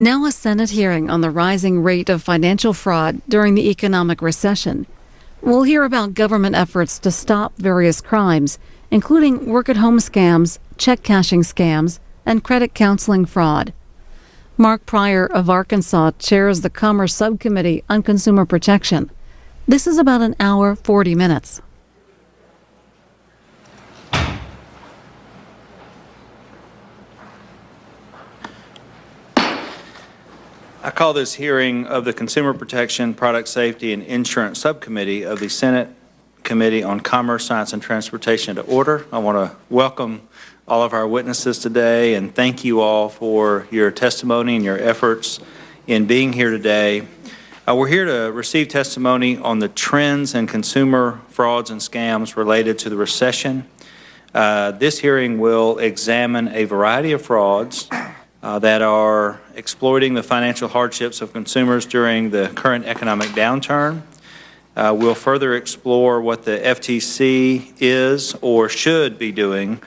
Now a Senate hearing on the rising rate of financial fraud during the economic recession. We'll hear about government efforts to stop various crimes, including work-at-home scams, check cashing scams, and credit counseling fraud. Mark Pryor of Arkansas chairs the Commerce Subcommittee on Consumer Protection. This is about an hour, 40 minutes. I call this hearing of the Consumer Protection, Product Safety, and Insurance Subcommittee of the Senate Committee on Commerce, Science, and Transportation to order. I want to welcome all of our witnesses today and thank you all for your testimony and your efforts in being here today. We're here to receive testimony on the trends in consumer frauds and scams related to the recession. This hearing will examine a variety of frauds that are exploiting the financial hardships of consumers during the current economic downturn. We'll further explore what the FTC is or should be doing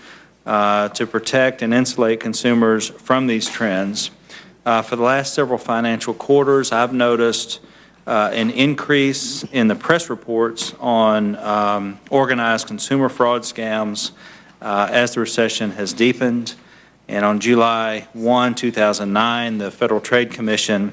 to protect and insulate consumers from these trends. For the last several financial quarters, I've noticed an increase in the press reports on organized consumer fraud scams as the recession has deepened. And on July 1, 2009, the Federal Trade Commission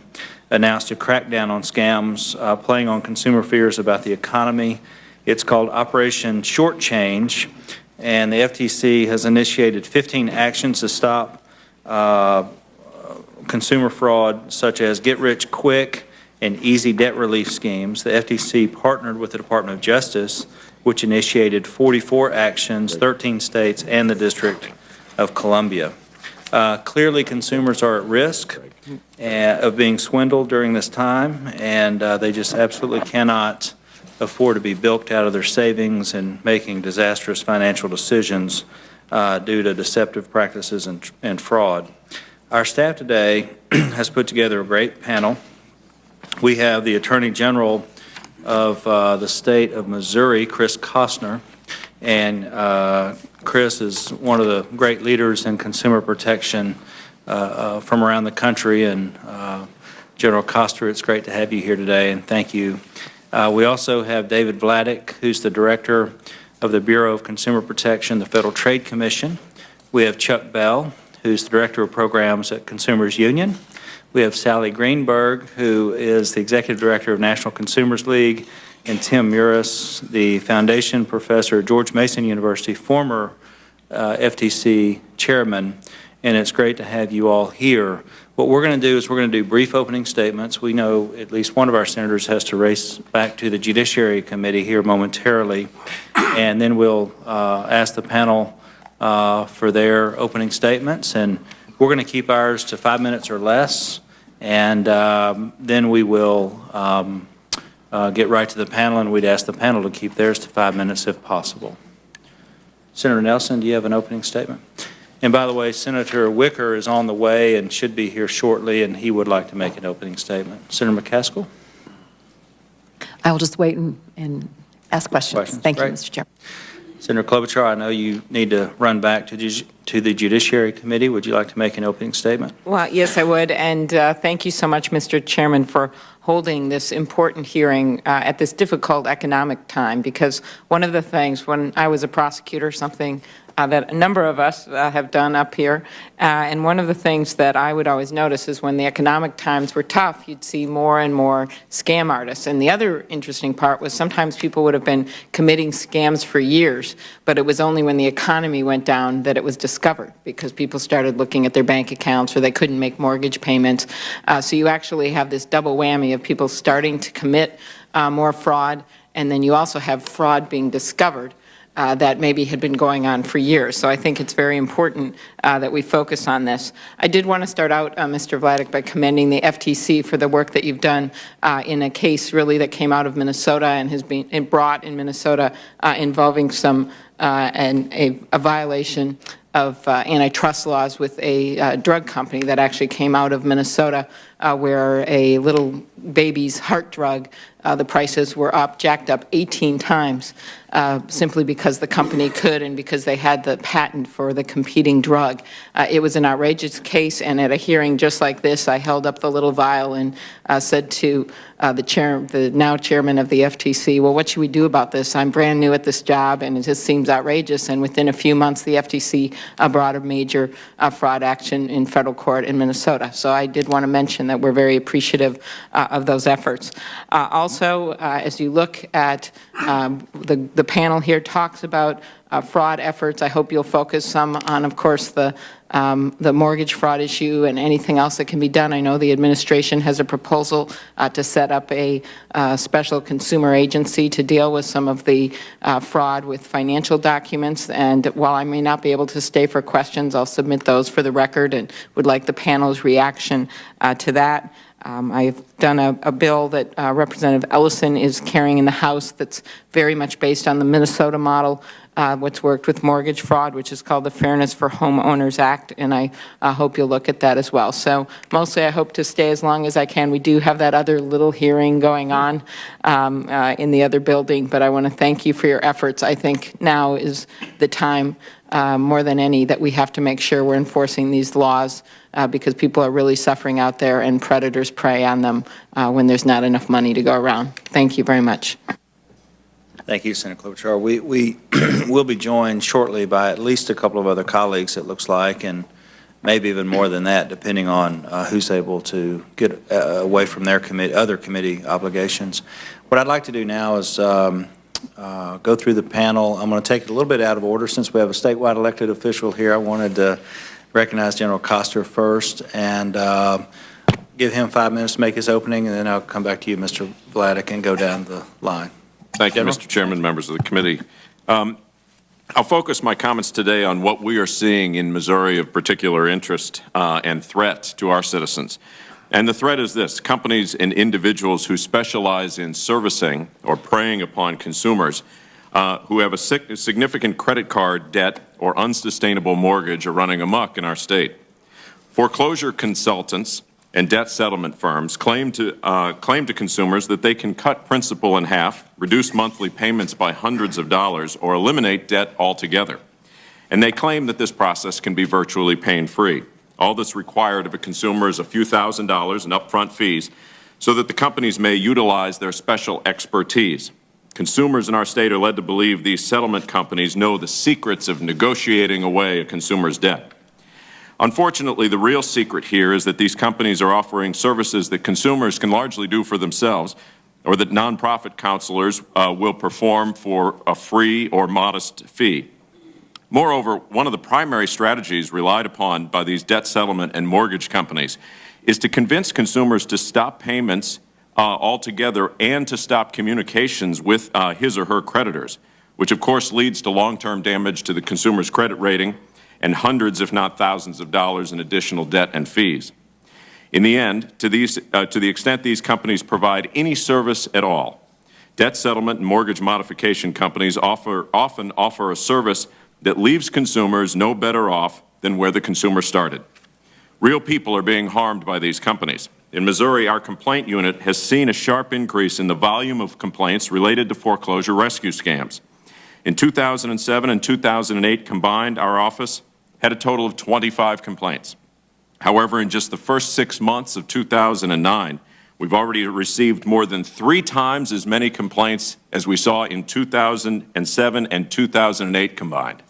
announced a crackdown on scams playing on consumer fears about the economy. It's called Operation Short Change, and the FTC has initiated 15 actions to stop consumer fraud, such as get-rich-quick and easy debt relief schemes. The FTC partnered with the Department of Justice, which initiated 44 actions, 13 states, and the District of Columbia. Clearly, consumers are at risk of being swindled during this time, and they just absolutely cannot afford to be bilked out of their savings and making disastrous financial decisions due to deceptive practices and fraud. Our staff today has put together a great panel. We have the Attorney General of the state of Missouri, Chris Costner, and Chris is one of the great leaders in consumer protection from around the country. And General Costner, it's great to have you here today, and thank you. We also have David Vladeck, who's the director of the Bureau of Consumer Protection, the Federal Trade Commission. We have Chuck Bell, who's the director of programs at Consumers Union. We have Sally Greenberg, who is the executive director of National Consumers League, and Tim Muris, the foundation professor at George Mason University, former FTC chairman, and it's great to have you all here. What we're going to do is we're going to do brief opening statements. We know at least one of our senators has to race back to the Judiciary Committee here momentarily, and then we'll ask the panel for their opening statements, and we're going to keep ours to 5 minutes or less, and then we will get right to the panel, and we'd ask the panel to keep theirs to 5 minutes if possible. Senator Nelson, do you have an opening statement? And by the way, Senator Wicker is on the way and should be here shortly, and he would like to make an opening statement. Senator McCaskill? I will just wait and ask questions. Thank you, Mr. Chair. Senator Klobuchar, I know you need to run back to the Judiciary Committee. Would you like to make an opening statement? Well, yes, I would. And thank you so much, Mr. Chairman, for holding this important hearing at this difficult economic time, because one of the things when I was a prosecutor, something that a number of us have done up here, and one of the things that I would always notice is when the economic times were tough, you'd see more and more scam artists. And the other interesting part was sometimes people would have been committing scams for years, but it was only when the economy went down that it was discovered, because people started looking at their bank accounts or they couldn't make mortgage payments. So you actually have this double whammy of people starting to commit more fraud, and then you also have fraud being discovered that maybe had been going on for years. So I think it's very important that we focus on this. I did want to start out, Mr. Vladeck, by commending the FTC for the work that you've done in a case really that came out of Minnesota and has been brought in Minnesota involving some a violation of antitrust laws with a drug company that actually came out of Minnesota where a little baby's heart drug, the prices were jacked up 18 times, simply because the company could and because they had the patent for the competing drug. It was an outrageous case, and at a hearing just like this, I held up the little vial and said to the now chairman of the FTC, well, what should we do about this? I'm brand new at this job, and it just seems outrageous. And within a few months, the FTC brought a major fraud action in federal court in Minnesota. So I did want to mention that we're very appreciative of those efforts. Also, as you look at the panel here talks about fraud efforts, I hope you'll focus some on, of course, the mortgage fraud issue and anything else that can be done. I know the administration has a proposal to set up a special consumer agency to deal with some of the fraud with financial documents. And while I may not be able to stay for questions, I'll submit those for the record and would like the panel's reaction to that. I've done a bill that Representative Ellison is carrying in the House that's very much based on the Minnesota model, what's worked with mortgage fraud, which is called the Fairness for Homeowners Act, and I hope you'll look at that as well. So mostly I hope to stay as long as I can. We do have that other little hearing going on in the other building, but I want to thank you for your efforts. I think now is the time more than any that we have to make sure we're enforcing these laws because people are really suffering out there and predators prey on them when there's not enough money to go around. Thank you very much. Thank you, Senator Klobuchar. We will be joined shortly by at least a couple of other colleagues, it looks like, and maybe even more than that, depending on who's able to get away from their other committee obligations. What I'd like to do now is go through the panel. I'm going to take it a little bit out of order since we have a statewide elected official here. I wanted to recognize General Koster first and give him 5 minutes to make his opening, and then I'll come back to you, Mr. Vladeck, and go down the line. Thank you, Mr. Chairman, members of the committee. I'll focus my comments today on what we are seeing in Missouri of particular interest and threat to our citizens. And the threat is this: companies and individuals who specialize in servicing or preying upon consumers who have a significant credit card debt or unsustainable mortgage are running amok in our state. Foreclosure consultants and debt settlement firms claim to consumers that they can cut principal in half, reduce monthly payments by hundreds of dollars, or eliminate debt altogether. And they claim that this process can be virtually pain-free. All that's required of a consumer is a few $1,000s in upfront fees so that the companies may utilize their special expertise. Consumers in our state are led to believe these settlement companies know the secrets of negotiating away a consumer's debt. Unfortunately, the real secret here is that these companies are offering services that consumers can largely do for themselves, or that nonprofit counselors will perform for a free or modest fee. Moreover, one of the primary strategies relied upon by these debt settlement and mortgage companies is to convince consumers to stop payments altogether and to stop communications with his or her creditors, which of course leads to long-term damage to the consumer's credit rating and hundreds, if not thousands of dollars in additional debt and fees. In the end, to the extent these companies provide any service at all, debt settlement and mortgage modification companies often offer a service that leaves consumers no better off than where the consumer started. Real people are being harmed by these companies. In Missouri, our complaint unit has seen a sharp increase in the volume of complaints related to foreclosure rescue scams. In 2007 and 2008 combined, our office had a total of 25 complaints. However, in just the first 6 months of 2009, we've already received more than 3 times as many complaints as we saw in 2007 and 2008 combined.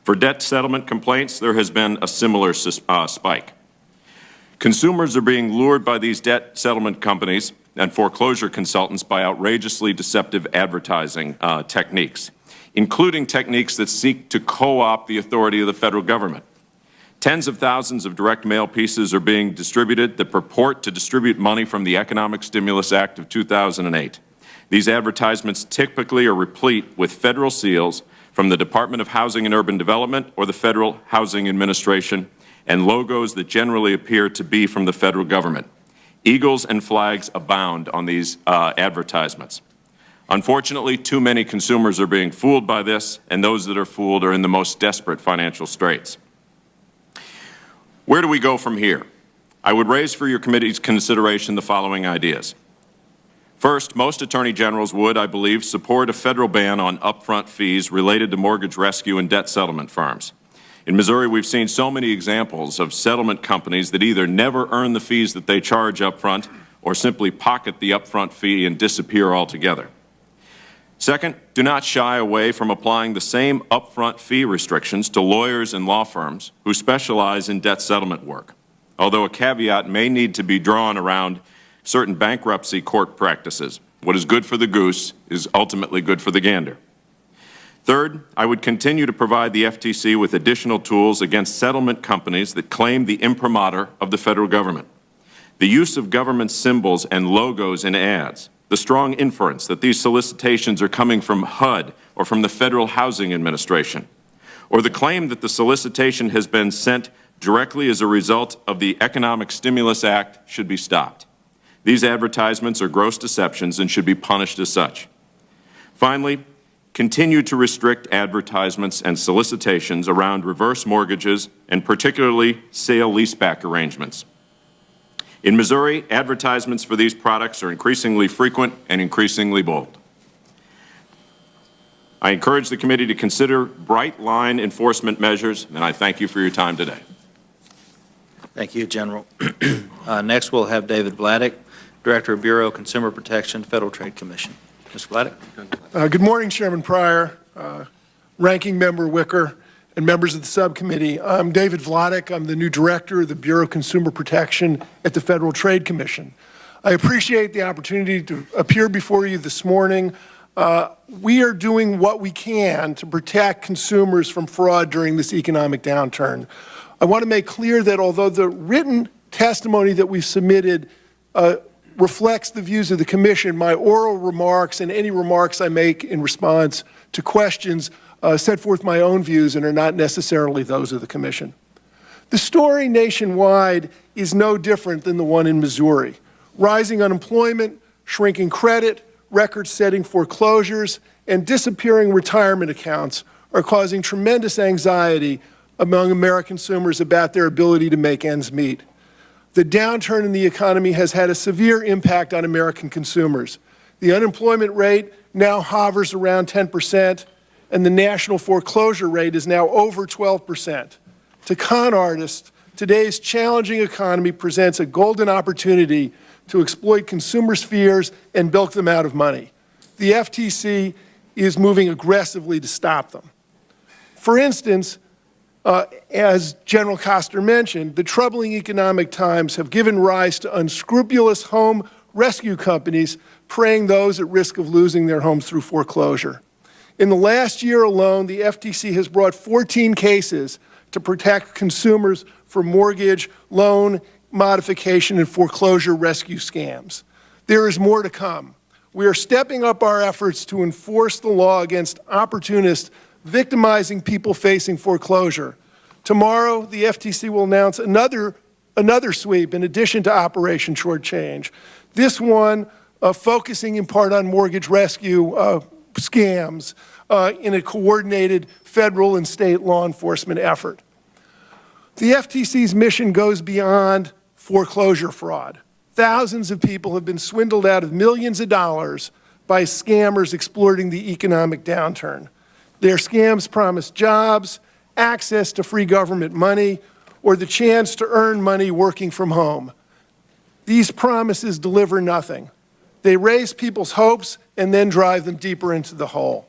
For debt settlement complaints, there has been a similar spike. Consumers are being lured by these debt settlement companies and foreclosure consultants by outrageously deceptive advertising techniques, including techniques that seek to co-opt the authority of the federal government. Tens of thousands of direct mail pieces are being distributed that purport to distribute money from the Economic Stimulus Act of 2008. These advertisements typically are replete with federal seals from the Department of Housing and Urban Development or the Federal Housing Administration, and logos that generally appear to be from the federal government. Eagles and flags abound on these advertisements. Unfortunately, too many consumers are being fooled by this, and those that are fooled are in the most desperate financial straits. Where do we go from here? I would raise for your committee's consideration the following ideas. First, most attorney generals would, I believe, support a federal ban on upfront fees related to mortgage rescue and debt settlement firms. In Missouri, we've seen so many examples of settlement companies that either never earn the fees that they charge upfront or simply pocket the upfront fee and disappear altogether. Second, do not shy away from applying the same upfront fee restrictions to lawyers and law firms who specialize in debt settlement work, although a caveat may need to be drawn around certain bankruptcy court practices. What is good for the goose is ultimately good for the gander. Third, I would continue to provide the FTC with additional tools against settlement companies that claim the imprimatur of the federal government. The use of government symbols and logos in ads, the strong inference that these solicitations are coming from HUD or from the Federal Housing Administration, or the claim that the solicitation has been sent directly as a result of the Economic Stimulus Act should be stopped. These advertisements are gross deceptions and should be punished as such. Finally, continue to restrict advertisements and solicitations around reverse mortgages and particularly sale-leaseback arrangements. In Missouri, advertisements for these products are increasingly frequent and increasingly bold. I encourage the committee to consider bright-line enforcement measures, and I thank you for your time today. Thank you, General. Next, we'll have David Vladeck, Director of Bureau of Consumer Protection, Federal Trade Commission. Mr. Vladeck. Good morning, Chairman Pryor, Ranking Member Wicker, and members of the subcommittee. I'm David Vladeck. I'm the new Director of the Bureau of Consumer Protection at the Federal Trade Commission. I appreciate the opportunity to appear before you this morning. We are doing what we can to protect consumers from fraud during this economic downturn. I want to make clear that although the written testimony that we've submitted reflects the views of the Commission, my oral remarks and any remarks I make in response to questions set forth my own views and are not necessarily those of the Commission. The story nationwide is no different than the one in Missouri. Rising unemployment, shrinking credit, record-setting foreclosures, and disappearing retirement accounts are causing tremendous anxiety among American consumers about their ability to make ends meet. The downturn in the economy has had a severe impact on American consumers. The unemployment rate now hovers around 10%, and the national foreclosure rate is now over 12%. To con artists, today's challenging economy presents a golden opportunity to exploit consumers' fears and bilk them out of money. The FTC is moving aggressively to stop them. For instance, as General Koster mentioned, the troubling economic times have given rise to unscrupulous home rescue companies preying those at risk of losing their homes through foreclosure. In the last year alone, the FTC has brought 14 cases to protect consumers from mortgage, loan modification, and foreclosure rescue scams. There is more to come. We are stepping up our efforts to enforce the law against opportunists victimizing people facing foreclosure. Tomorrow, the FTC will announce another sweep in addition to Operation Short Change. This one focusing in part on mortgage rescue scams in a coordinated federal and state law enforcement effort. The FTC's mission goes beyond foreclosure fraud. Thousands of people have been swindled out of millions of dollars by scammers exploiting the economic downturn. Their scams promise jobs, access to free government money, or the chance to earn money working from home. These promises deliver nothing. They raise people's hopes and then drive them deeper into the hole.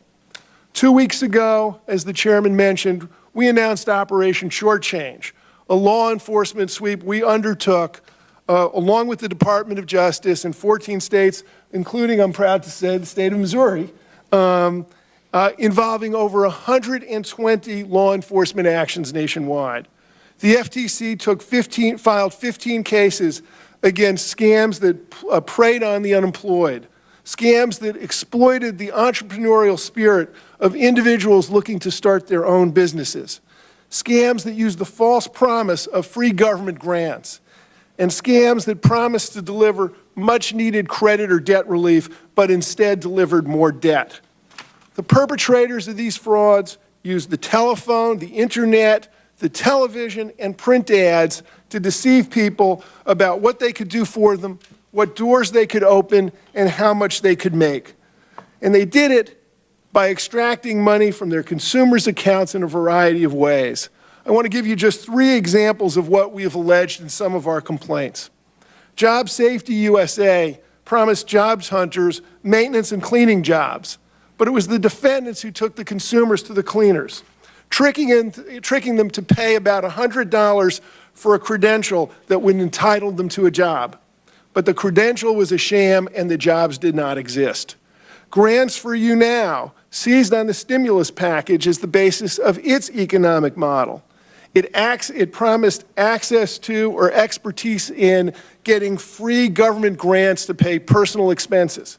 2 weeks ago, as the chairman mentioned, we announced Operation Short Change, a law enforcement sweep we undertook along with the Department of Justice in 14 states, including, I'm proud to say, the state of Missouri, involving over 120 law enforcement actions nationwide. The FTC filed 15 cases against scams that preyed on the unemployed, scams that exploited the entrepreneurial spirit of individuals looking to start their own businesses, scams that used the false promise of free government grants, and scams that promised to deliver much-needed credit or debt relief, but instead delivered more debt. The perpetrators of these frauds used the telephone, the internet, the television and print ads to deceive people about what they could do for them, what doors they could open, and how much they could make. And they did it by extracting money from their consumers' accounts in a variety of ways. I want to give you just 3 examples of what we have alleged in some of our complaints. Job Safety USA promised jobs hunters maintenance and cleaning jobs, but it was the defendants who took the consumers to the cleaners, tricking them to pay about $100 for a credential that would entitle them to a job. But the credential was a sham and the jobs did not exist. Grants for You Now seized on the stimulus package as the basis of its economic model. It promised access to or expertise in getting free government grants to pay personal expenses.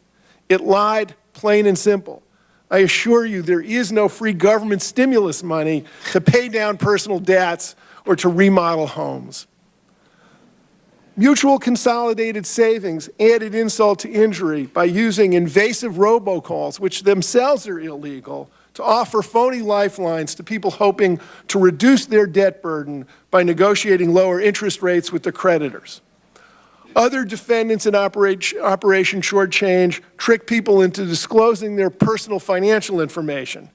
It lied, plain and simple. I assure you there is no free government stimulus money to pay down personal debts or to remodel homes. Mutual Consolidated Savings added insult to injury by using invasive robocalls, which themselves are illegal, to offer phony lifelines to people hoping to reduce their debt burden by negotiating lower interest rates with their creditors. Other defendants in Operation Shortchange tricked people into disclosing their personal financial information,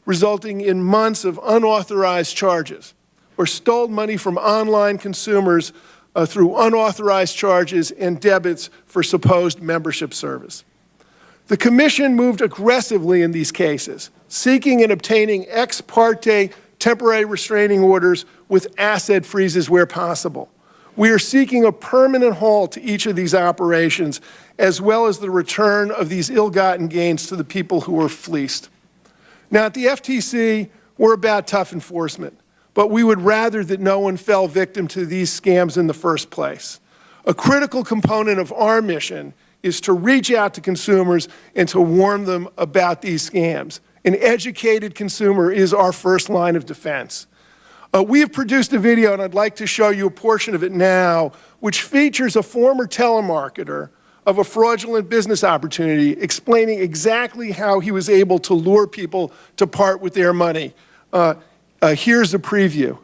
resulting in months of unauthorized charges, or stole money from online consumers through unauthorized charges and debits for supposed membership service. The Commission moved aggressively in these cases, seeking and obtaining ex parte temporary restraining orders with asset freezes where possible. We are seeking a permanent halt to each of these operations, as well as the return of these ill-gotten gains to the people who were fleeced. Now, at the FTC, we're about tough enforcement, but we would rather that no one fell victim to these scams in the first place. A critical component of our mission is to reach out to consumers and to warn them about these scams. An educated consumer is our first line of defense. We have produced a video, and I'd like to show you a portion of it now, which features a former telemarketer of a fraudulent business opportunity explaining exactly how he was able to lure people to part with their money. Here's a preview.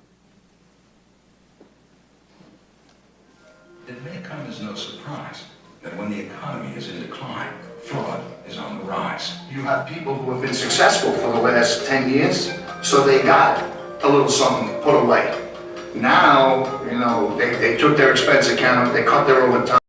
It may come as no surprise that when the economy is in decline, fraud is on the rise. You have people who have been successful for the last 10 years, so they got a little something put away. Now, you know, they took their expense account, they cut their overtime,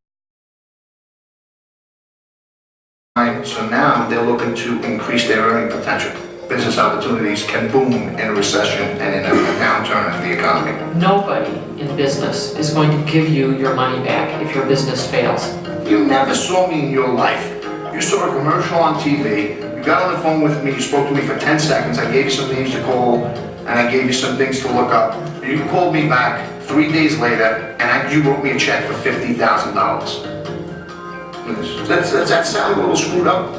so now they're looking to increase their earning potential. Business opportunities can boom in a recession and in a downturn of the economy. Nobody in business is going to give you your money back if your business fails. You never saw me in your life. You saw a commercial on TV, you got on the phone with me, you spoke to me for 10 seconds, I gave you some names to call, and I gave you some things to look up. You called me back 3 days later, and you wrote me a check for $50,000. Does that sound a little screwed up?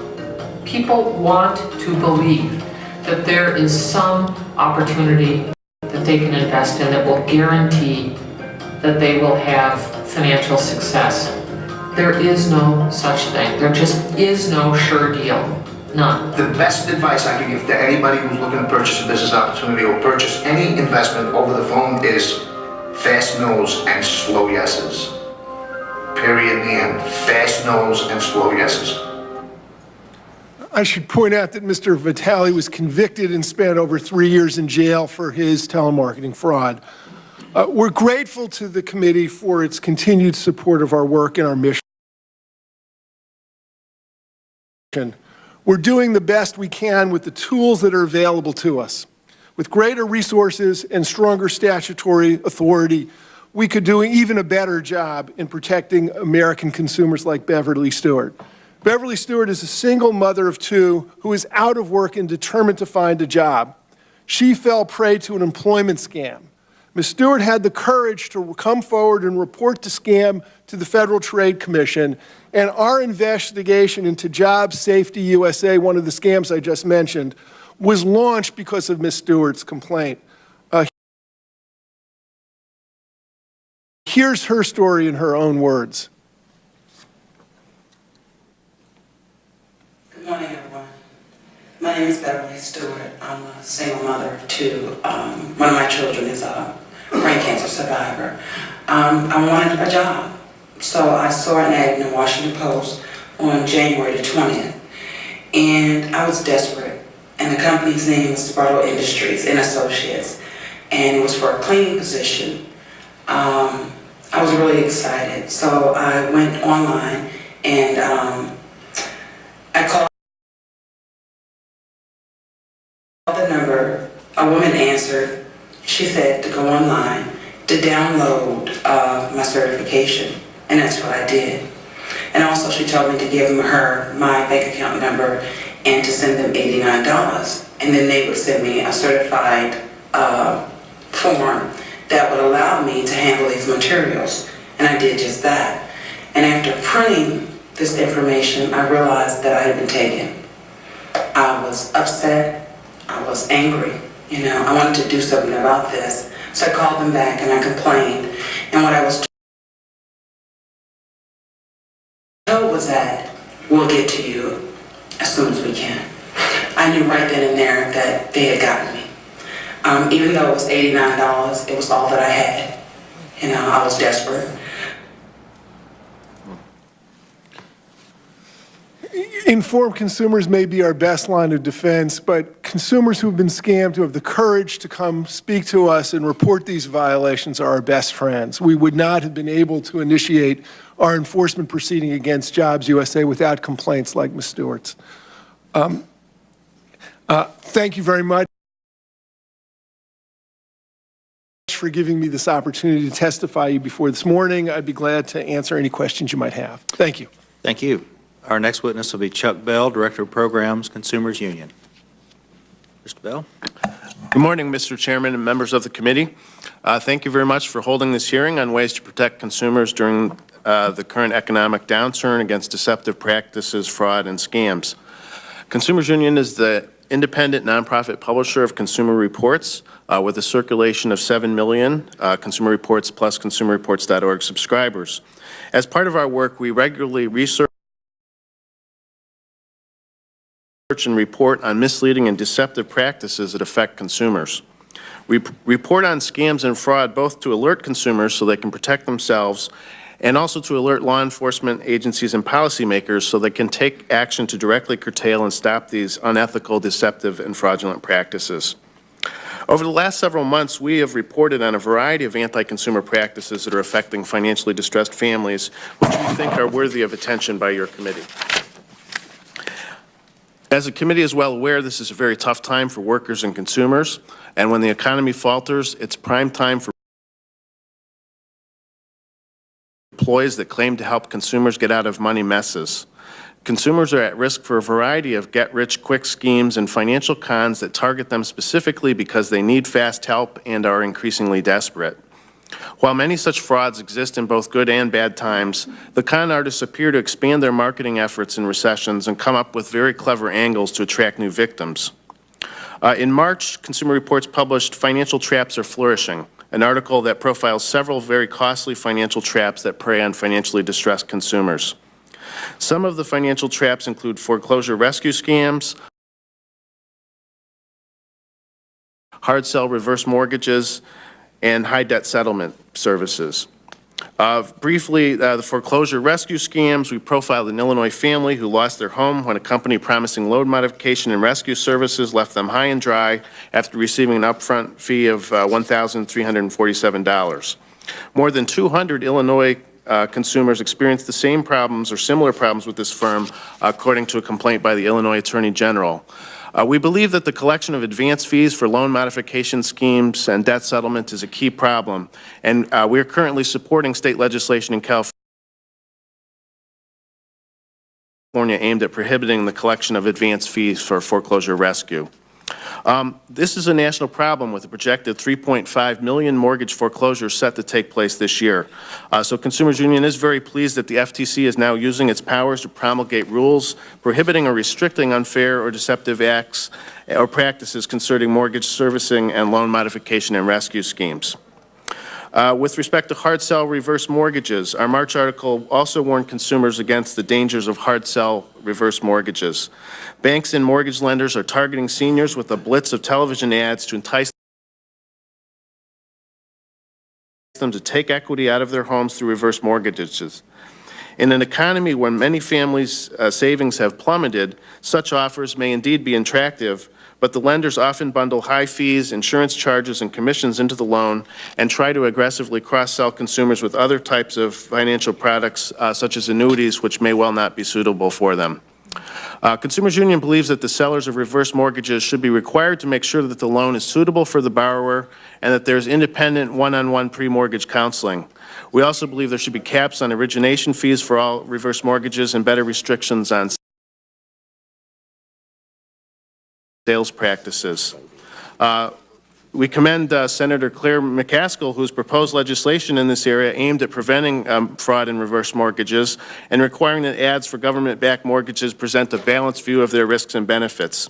People want to believe that there is some opportunity that they can invest in that will guarantee that they will have financial success. There is no such thing. There just is no sure deal. None. The best advice I can give to anybody who's looking to purchase a business opportunity or purchase any investment over the phone is fast no's and slow yeses. Period, the end. Fast no's and slow yeses. I should point out that Mr. Vitale was convicted and spent over 3 years in jail for his telemarketing fraud. We're grateful to the committee for its continued support of our work and our mission. We're doing the best we can with the tools that are available to us. With greater resources and stronger statutory authority, we could do even a better job in protecting American consumers like Beverly Stewart. Beverly Stewart is a single mother of 2 who is out of work and determined to find a job. She fell prey to an employment scam. Ms. Stewart had the courage to come forward and report the scam to the Federal Trade Commission, and our investigation into Job Safety USA, one of the scams I just mentioned, was launched because of Ms. Stewart's complaint. Here's her story in her own words. Good morning, everyone. My name is Beverly Stewart. I'm a single mother of two. One of my children is a brain cancer survivor. I wanted a job, so I saw an ad in the Washington Post on January the 20th, and I was desperate. And the company's name was Sparrow Industries and Associates, and it was for a cleaning position. I was really excited, so I went online and I called the number. A woman answered. She said to go online to download my certification, and that's what I did. And also she told me to give her my bank account number and to send them $89, and then they would send me a certified form that would allow me to handle these materials, and I did just that. And after printing this information, I realized that I had been taken. I was upset, I was angry, I wanted to do something about this. So I called them back and I complained, and what I was told was that we'll get to you as soon as we can. I knew right then and there that they had gotten me. Even though it was $89, it was all that I had. I was desperate. Informed consumers may be our best line of defense, but consumers who have been scammed, who have the courage to come speak to us and report these violations, are our best friends. We would not have been able to initiate our enforcement proceeding against Jobs USA without complaints like Ms. Stewart's. Thank you very much for giving me this opportunity to testify you before this morning. I'd be glad to answer any questions you might have. Thank you. Thank you. Our next witness will be Chuck Bell, Director of Programs, Consumers Union. Mr. Bell. Good morning, Mr. Chairman and members of the committee. Thank you very much for holding this hearing on ways to protect consumers during the current economic downturn against deceptive practices, fraud, and scams. Consumers Union is the independent nonprofit publisher of consumer reports with a circulation of 7 million Consumer Reports plus ConsumerReports.org subscribers. As part of our work, we regularly research and report on misleading and deceptive practices that affect consumers. We report on scams and fraud both to alert consumers so they can protect themselves and also to alert law enforcement agencies and policymakers so they can take action to directly curtail and stop these unethical, deceptive, and fraudulent practices. Over the last several months, we have reported on a variety of anti-consumer practices that are affecting financially distressed families, which we think are worthy of attention by your committee. As the committee is well aware, this is a very tough time for workers and consumers, and when the economy falters, it's prime time for employees that claim to help consumers get out of money messes. Consumers are at risk for a variety of get-rich-quick schemes and financial cons that target them specifically because they need fast help and are increasingly desperate. While many such frauds exist in both good and bad times, the con artists appear to expand their marketing efforts in recessions and come up with very clever angles to attract new victims. In March, Consumer Reports published Financial Traps Are Flourishing, an article that profiles several very costly financial traps that prey on financially distressed consumers. Some of the financial traps include foreclosure rescue scams, hard sell reverse mortgages, and high debt settlement services. Briefly, the foreclosure rescue scams, we profiled an Illinois family who lost their home when a company promising loan modification and rescue services left them high and dry after receiving an upfront fee of $1,347. More than 200 Illinois consumers experienced the same problems or similar problems with this firm, according to a complaint by the Illinois Attorney General. We believe that the collection of advance fees for loan modification schemes and debt settlement is a key problem, and we are currently supporting state legislation in California aimed at prohibiting the collection of advance fees for foreclosure rescue. This is a national problem with a projected 3.5 million mortgage foreclosures set to take place this year. So Consumers Union is very pleased that the FTC is now using its powers to promulgate rules prohibiting or restricting unfair or deceptive acts or practices concerning mortgage servicing and loan modification and rescue schemes. With respect to hard sell reverse mortgages, our March article also warned consumers against the dangers of hard sell reverse mortgages. Banks and mortgage lenders are targeting seniors with a blitz of television ads to entice them to take equity out of their homes through reverse mortgages. In an economy where many families' savings have plummeted, such offers may indeed be attractive, but the lenders often bundle high fees, insurance charges, and commissions into the loan and try to aggressively cross-sell consumers with other types of financial products, such as annuities, which may well not be suitable for them. Consumers Union believes that the sellers of reverse mortgages should be required to make sure that the loan is suitable for the borrower and that there's independent one-on-one pre-mortgage counseling. We also believe there should be caps on origination fees for all reverse mortgages and better restrictions on sales practices. We commend Senator Claire McCaskill, who's proposed legislation in this area aimed at preventing fraud in reverse mortgages and requiring that ads for government-backed mortgages present a balanced view of their risks and benefits.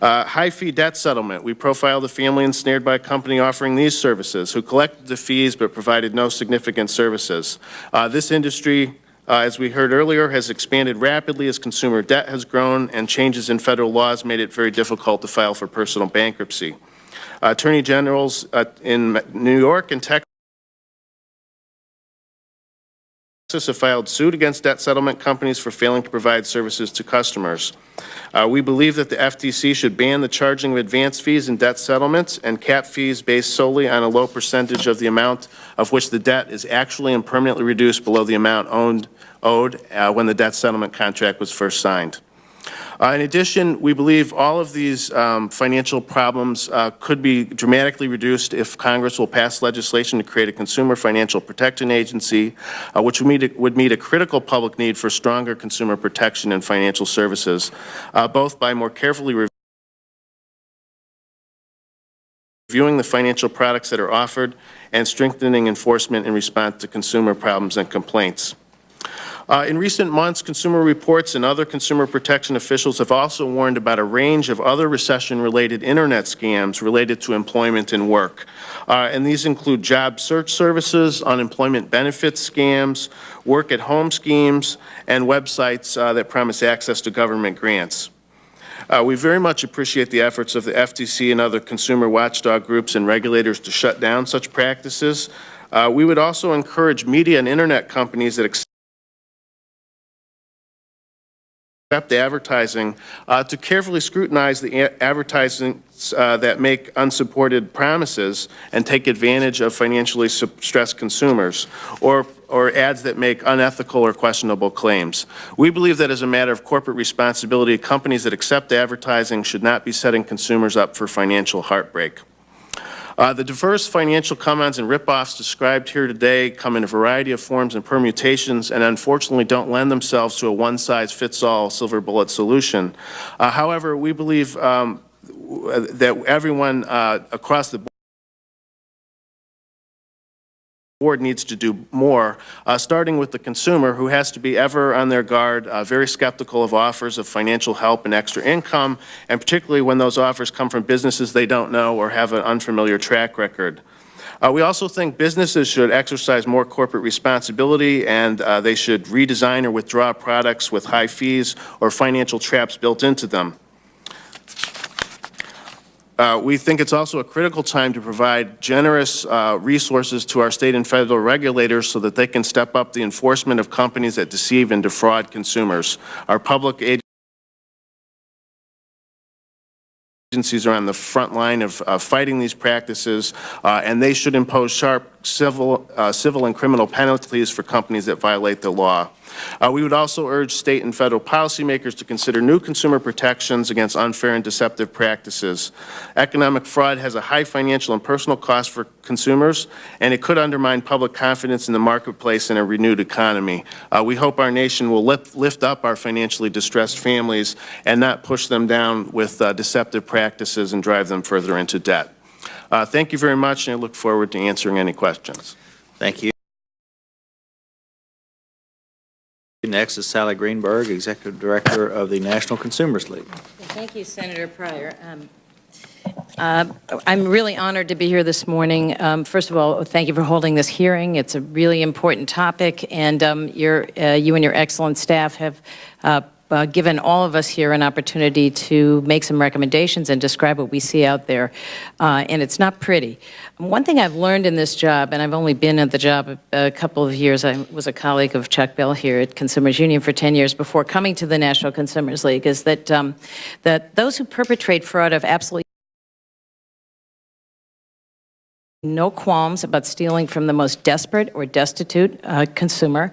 High-fee debt settlement. We profiled a family ensnared by a company offering these services who collected the fees but provided no significant services. This industry, as we heard earlier, has expanded rapidly as consumer debt has grown and changes in federal laws made it very difficult to file for personal bankruptcy. Attorney generals in New York and Texas have filed suit against debt settlement companies for failing to provide services to customers. We believe that the FTC should ban the charging of advance fees in debt settlements and cap fees based solely on a low percentage of the amount of which the debt is actually and permanently reduced below the amount owed when the debt settlement contract was first signed. In addition, we believe all of these financial problems could be dramatically reduced if Congress will pass legislation to create a Consumer Financial Protection Agency, which would meet a critical public need for stronger consumer protection and financial services, both by more carefully reviewing the financial products that are offered and strengthening enforcement in response to consumer problems and complaints. In recent months, Consumer Reports and other consumer protection officials have also warned about a range of other recession-related internet scams related to employment and work. And these include job search services, unemployment benefits scams, work-at-home schemes, and websites that promise access to government grants. We very much appreciate the efforts of the FTC and other consumer watchdog groups and regulators to shut down such practices. We would also encourage media and internet companies that accept advertising to carefully scrutinize the advertisements that make unsupported promises and take advantage of financially stressed consumers, or ads that make unethical or questionable claims. We believe that as a matter of corporate responsibility, companies that accept advertising should not be setting consumers up for financial heartbreak. The diverse financial come-ons and rip-offs described here today come in a variety of forms and permutations and unfortunately don't lend themselves to a one-size-fits-all silver bullet solution. However, we believe that everyone across the board needs to do more, starting with the consumer, who has to be ever on their guard, very skeptical of offers of financial help and extra income, and particularly when those offers come from businesses they don't know or have an unfamiliar track record. We also think businesses should exercise more corporate responsibility, and they should redesign or withdraw products with high fees or financial traps built into them. We think it's also a critical time to provide generous resources to our state and federal regulators so that they can step up the enforcement of companies that deceive and defraud consumers. Our public agencies are on the front line of fighting these practices, and they should impose sharp civil and criminal penalties for companies that violate the law. We would also urge state and federal policymakers to consider new consumer protections against unfair and deceptive practices. Economic fraud has a high financial and personal cost for consumers, and it could undermine public confidence in the marketplace and a renewed economy. We hope our nation will lift up our financially distressed families and not push them down with deceptive practices and drive them further into debt. Thank you very much, and I look forward to answering any questions. Thank you. Next is Sally Greenberg, Executive Director of the National Consumers League. Thank you, Senator Pryor. I'm really honored to be here this morning. First of all, thank you for holding this hearing. It's a really important topic, and you and your excellent staff have given all of us here an opportunity to make some recommendations and describe what we see out there, and it's not pretty. One thing I've learned in this job, and I've only been at the job a couple of years, I was a colleague of Chuck Bell here at Consumers Union for 10 years before coming to the National Consumers League, is that, that those who perpetrate fraud have absolutely no qualms about stealing from the most desperate or destitute consumer.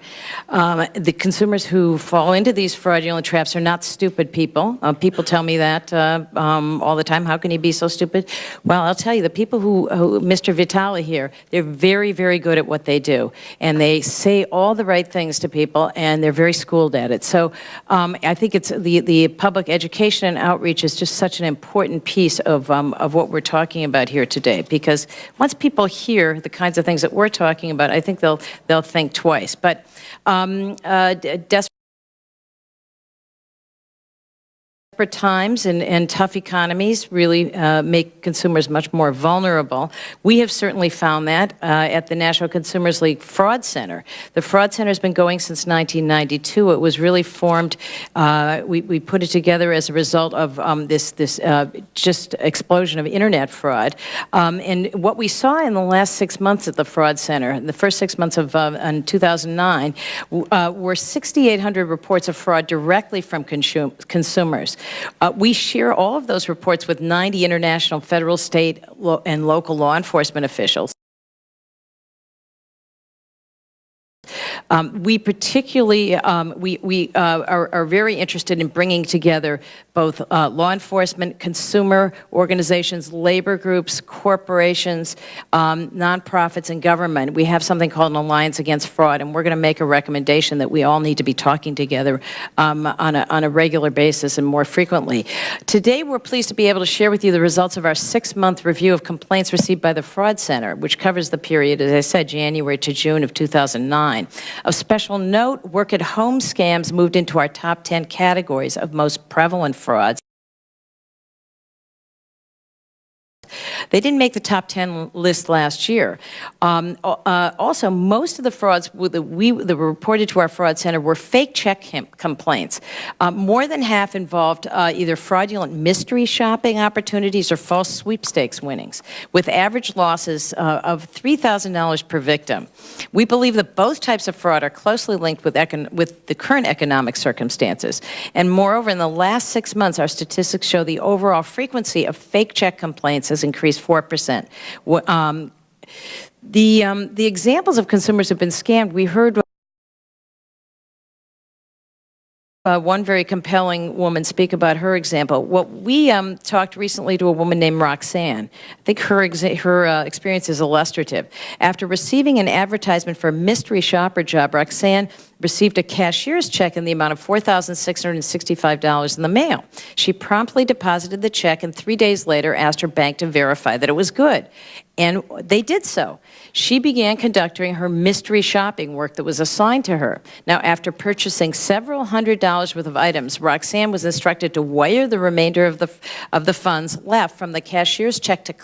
The consumers who fall into these fraudulent traps are not stupid people. People tell me that all the time. How can you be so stupid? Well, I'll tell you, the people who Mr. Vitale here, they're very, very good at what they do. And they say all the right things to people, and they're very schooled at it. So I think it's the public education and outreach is just such an important piece of what we're talking about here today. Because once people hear the kinds of things that we're talking about, I think they'll think twice. But desperate times and tough economies really make consumers much more vulnerable. We have certainly found that at the National Consumers League Fraud Center. The Fraud Center has been going since 1992. It was really formed, we put it together as a result of this just explosion of internet fraud. And what we saw in the last 6 months at the Fraud Center, in the first 6 months of 2009, were 6,800 reports of fraud directly from consumers. We share all of those reports with 90 international, federal, state, and local law enforcement officials. We particularly are very interested in bringing together both law enforcement, consumer organizations, labor groups, corporations, nonprofits, and government. We have something called an Alliance Against Fraud, and we're going to make a recommendation that we all need to be talking together on a regular basis and more frequently. Today, we're pleased to be able to share with you the results of our 6-month review of complaints received by the Fraud Center, which covers the period, as I said, January to June of 2009. Of special note, work-at-home scams moved into our top 10 categories of most prevalent frauds. They didn't make the top 10 list last year. Also, most of the frauds that were reported to our Fraud Center were fake check complaints. More than half involved either fraudulent mystery shopping opportunities or false sweepstakes winnings, with average losses of $3,000 per victim. We believe that both types of fraud are closely linked with the current economic circumstances. And moreover, in the last 6 months, our statistics show the overall frequency of fake check complaints has increased 4%. The examples of consumers who've been scammed, we heard one very compelling woman speak about her example. Well, we talked recently to a woman named Roxanne. I think her experience is illustrative. After receiving an advertisement for a mystery shopper job, Roxanne received a cashier's check in the amount of $4,665 in the mail. She promptly deposited the check and 3 days later asked her bank to verify that it was good. And they did so. She began conducting her mystery shopping work that was assigned to her. Now, after purchasing several $100s worth of items, Roxanne was instructed to wire the remainder of the funds left from the cashier's check to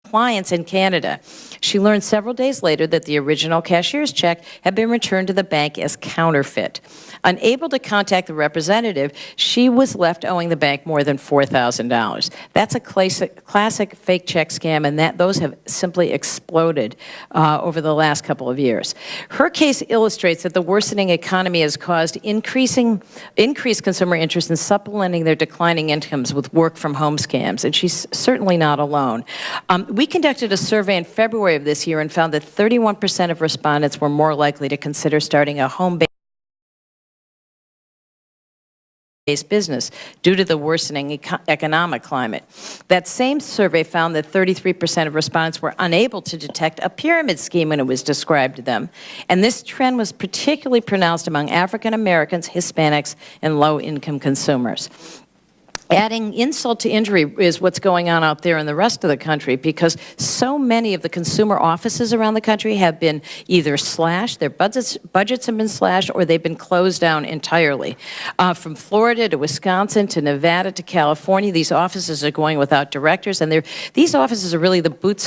clients in Canada. She learned several days later that the original cashier's check had been returned to the bank as counterfeit. Unable to contact the representative, she was left owing the bank more than $4,000. That's a classic fake check scam, and those have simply exploded over the last couple of years. Her case illustrates that the worsening economy has caused increased consumer interest in supplementing their declining incomes with work-from-home scams, and she's certainly not alone. We conducted a survey in February of this year and found that 31% of respondents were more likely to consider starting a home-based business due to the worsening economic climate. That same survey found that 33% of respondents were unable to detect a pyramid scheme when it was described to them. And this trend was particularly pronounced among African Americans, Hispanics, and low-income consumers. Adding insult to injury is what's going on out there in the rest of the country, because so many of the consumer offices around the country have been either slashed, their budgets have been slashed, or they've been closed down entirely. From Florida to Wisconsin to Nevada to California, these offices are going without directors, and these offices are really the boots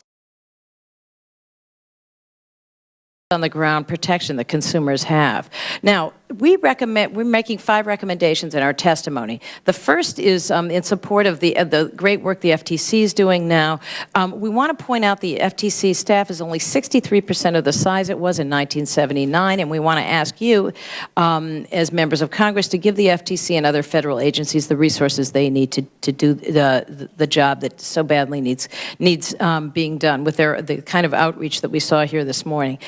on the ground protection that consumers have. Now, we're making 5 recommendations in our testimony. The first is in support of the great work the FTC is doing now. We want to point out the FTC staff is only 63% of the size it was in 1979, and we want to ask you, as members of Congress, to give the FTC and other federal agencies the resources they need to do the job that so badly needs being done with the kind of outreach that we saw here this morning.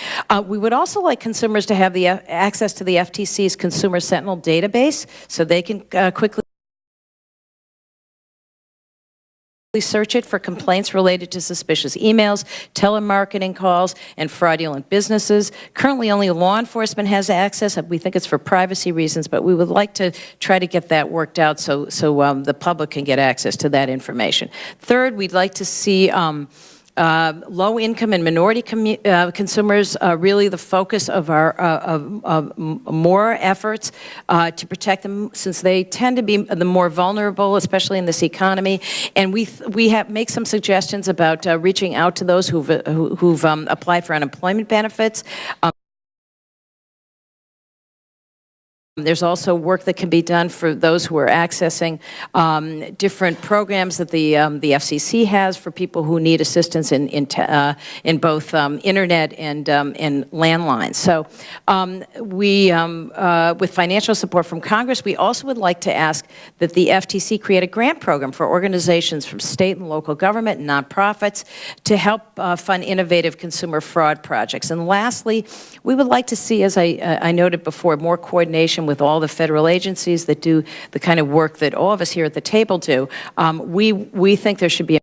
We would also like consumers to have the access to the FTC's Consumer Sentinel database so they can quickly search it for complaints related to suspicious emails, telemarketing calls, and fraudulent businesses. Currently, only law enforcement has access. We think it's for privacy reasons, but we would like to try to get that worked out so the public can get access to that information. Third, we'd like to see low-income and minority consumers really the focus of our more efforts to protect them, since they tend to be the more vulnerable, especially in this economy. And we make some suggestions about reaching out to those who've applied for unemployment benefits. There's also work that can be done for those who are accessing different programs that the FCC has for people who need assistance in both internet and landlines. So with financial support from Congress, we also would like to ask that the FTC create a grant program for organizations from state and local government and nonprofits to help fund innovative consumer fraud projects. And lastly, we would like to see, as I noted before, more coordination with all the federal agencies that do the kind of work that all of us here at the table do. We think there should be a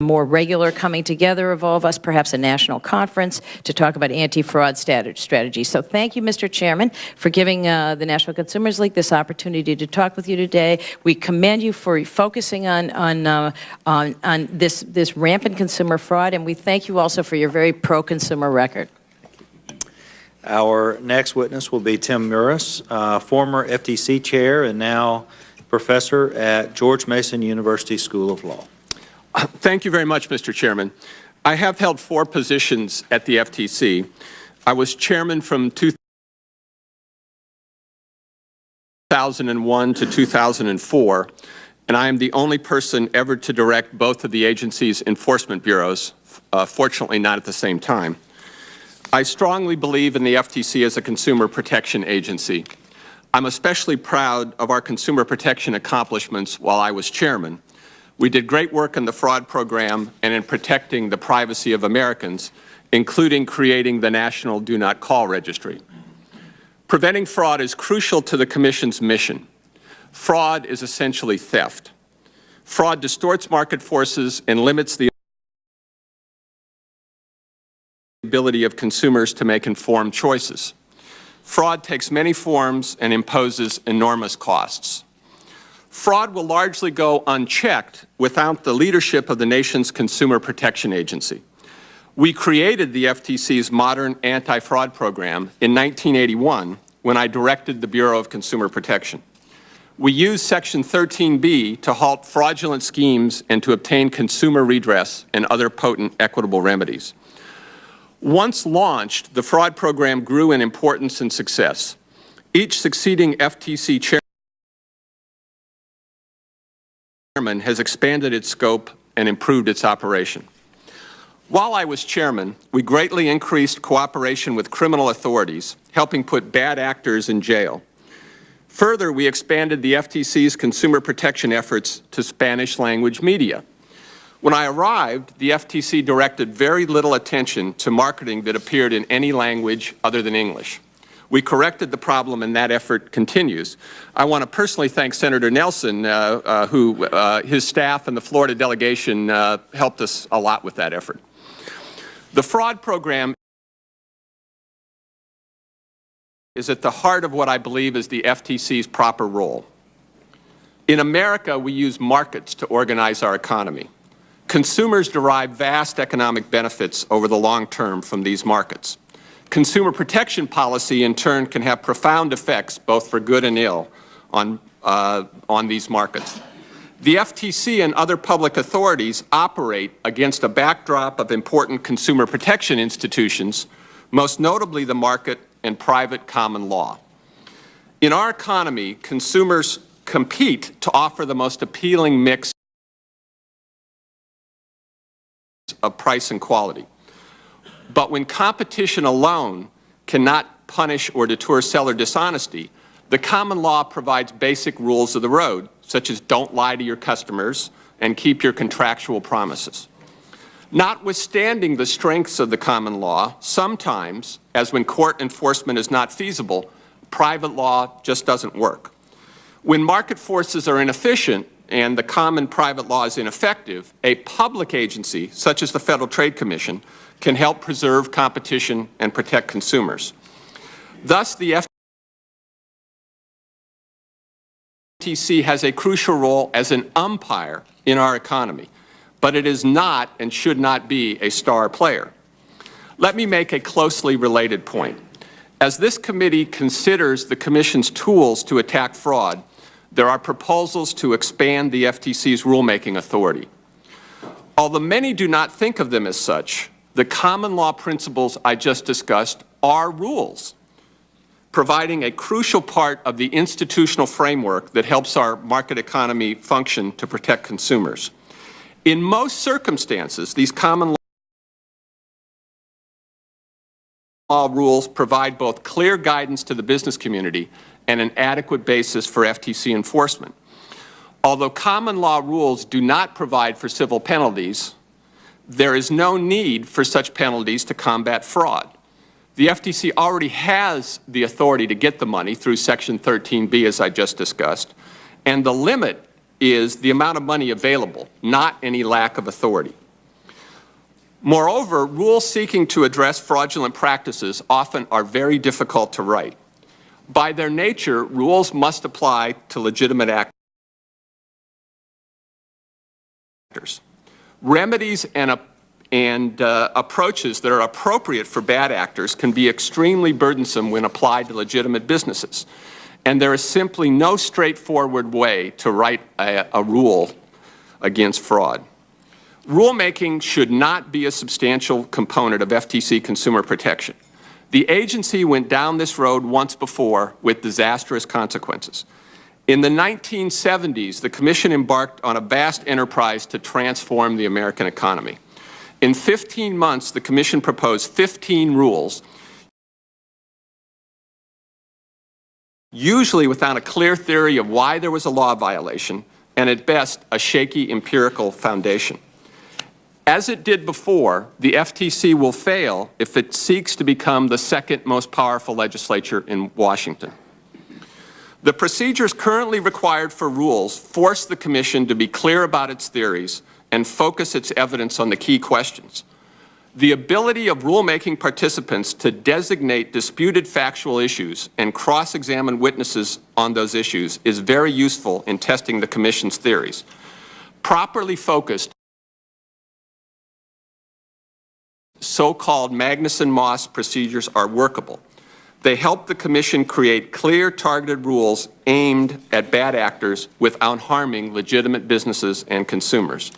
more regular coming together of all of us, perhaps a national conference to talk about anti-fraud strategy. So thank you, Mr. Chairman, for giving the National Consumers League this opportunity to talk with you today. We commend you for focusing on this rampant consumer fraud, and we thank you also for your very pro-consumer record. Our next witness will be Tim Murris, former FTC chair and now professor at George Mason University School of Law. Thank you very much, Mr. Chairman. I have held 4 positions at the FTC. I was chairman from 2001 to 2004, and I am the only person ever to direct both of the agency's enforcement bureaus, fortunately not at the same time. I strongly believe in the FTC as a consumer protection agency. I'm especially proud of our consumer protection accomplishments while I was chairman. We did great work in the fraud program and in protecting the privacy of Americans, including creating the National Do Not Call Registry. Preventing fraud is crucial to the Commission's mission. Fraud is essentially theft. Fraud distorts market forces and limits the ability of consumers to make informed choices. Fraud takes many forms and imposes enormous costs. Fraud will largely go unchecked without the leadership of the nation's Consumer Protection Agency. We created the FTC's modern anti-fraud program in 1981 when I directed the Bureau of Consumer Protection. We used Section 13B to halt fraudulent schemes and to obtain consumer redress and other potent equitable remedies. Once launched, the fraud program grew in importance and success. Each succeeding FTC chairman has expanded its scope and improved its operation. While I was chairman, we greatly increased cooperation with criminal authorities, helping put bad actors in jail. Further, we expanded the FTC's consumer protection efforts to Spanish-language media. When I arrived, the FTC directed very little attention to marketing that appeared in any language other than English. We corrected the problem, and that effort continues. I want to personally thank Senator Nelson, his staff and the Florida delegation helped us a lot with that effort. The fraud program is at the heart of what I believe is the FTC's proper role. In America, we use markets to organize our economy. Consumers derive vast economic benefits over the long term from these markets. Consumer protection policy, in turn, can have profound effects, both for good and ill, on these markets. The FTC and other public authorities operate against a backdrop of important consumer protection institutions, most notably the market and private common law. In our economy, consumers compete to offer the most appealing mix of price and quality. But when competition alone cannot punish or deter seller dishonesty, the common law provides basic rules of the road, such as don't lie to your customers and keep your contractual promises. Notwithstanding the strengths of the common law, sometimes, as when court enforcement is not feasible, private law just doesn't work. When market forces are inefficient and the common private law is ineffective, a public agency, such as the Federal Trade Commission, can help preserve competition and protect consumers. Thus, the FTC has a crucial role as an umpire in our economy, but it is not and should not be a star player. Let me make a closely related point. As this committee considers the Commission's tools to attack fraud, there are proposals to expand the FTC's rulemaking authority. Although many do not think of them as such, the common law principles I just discussed are rules, providing a crucial part of the institutional framework that helps our market economy function to protect consumers. In most circumstances, these common law rules provide both clear guidance to the business community and an adequate basis for FTC enforcement. Although common law rules do not provide for civil penalties, there is no need for such penalties to combat fraud. The FTC already has the authority to get the money through Section 13B, as I just discussed, and the limit is the amount of money available, not any lack of authority. Moreover, rules seeking to address fraudulent practices often are very difficult to write. By their nature, rules must apply to legitimate actors. Remedies and approaches that are appropriate for bad actors can be extremely burdensome when applied to legitimate businesses. And there is simply no straightforward way to write a rule against fraud. Rulemaking should not be a substantial component of FTC consumer protection. The agency went down this road once before with disastrous consequences. In the 1970s, the Commission embarked on a vast enterprise to transform the American economy. In 15 months, the Commission proposed 15 rules, usually without a clear theory of why there was a law violation, and at best, a shaky empirical foundation. As it did before, the FTC will fail if it seeks to become the second most powerful legislature in Washington. The procedures currently required for rules force the Commission to be clear about its theories and focus its evidence on the key questions. The ability of rulemaking participants to designate disputed factual issues and cross-examine witnesses on those issues is very useful in testing the Commission's theories. Properly focused, so-called Magnuson-Moss procedures are workable. They help the Commission create clear, targeted rules aimed at bad actors without harming legitimate businesses and consumers.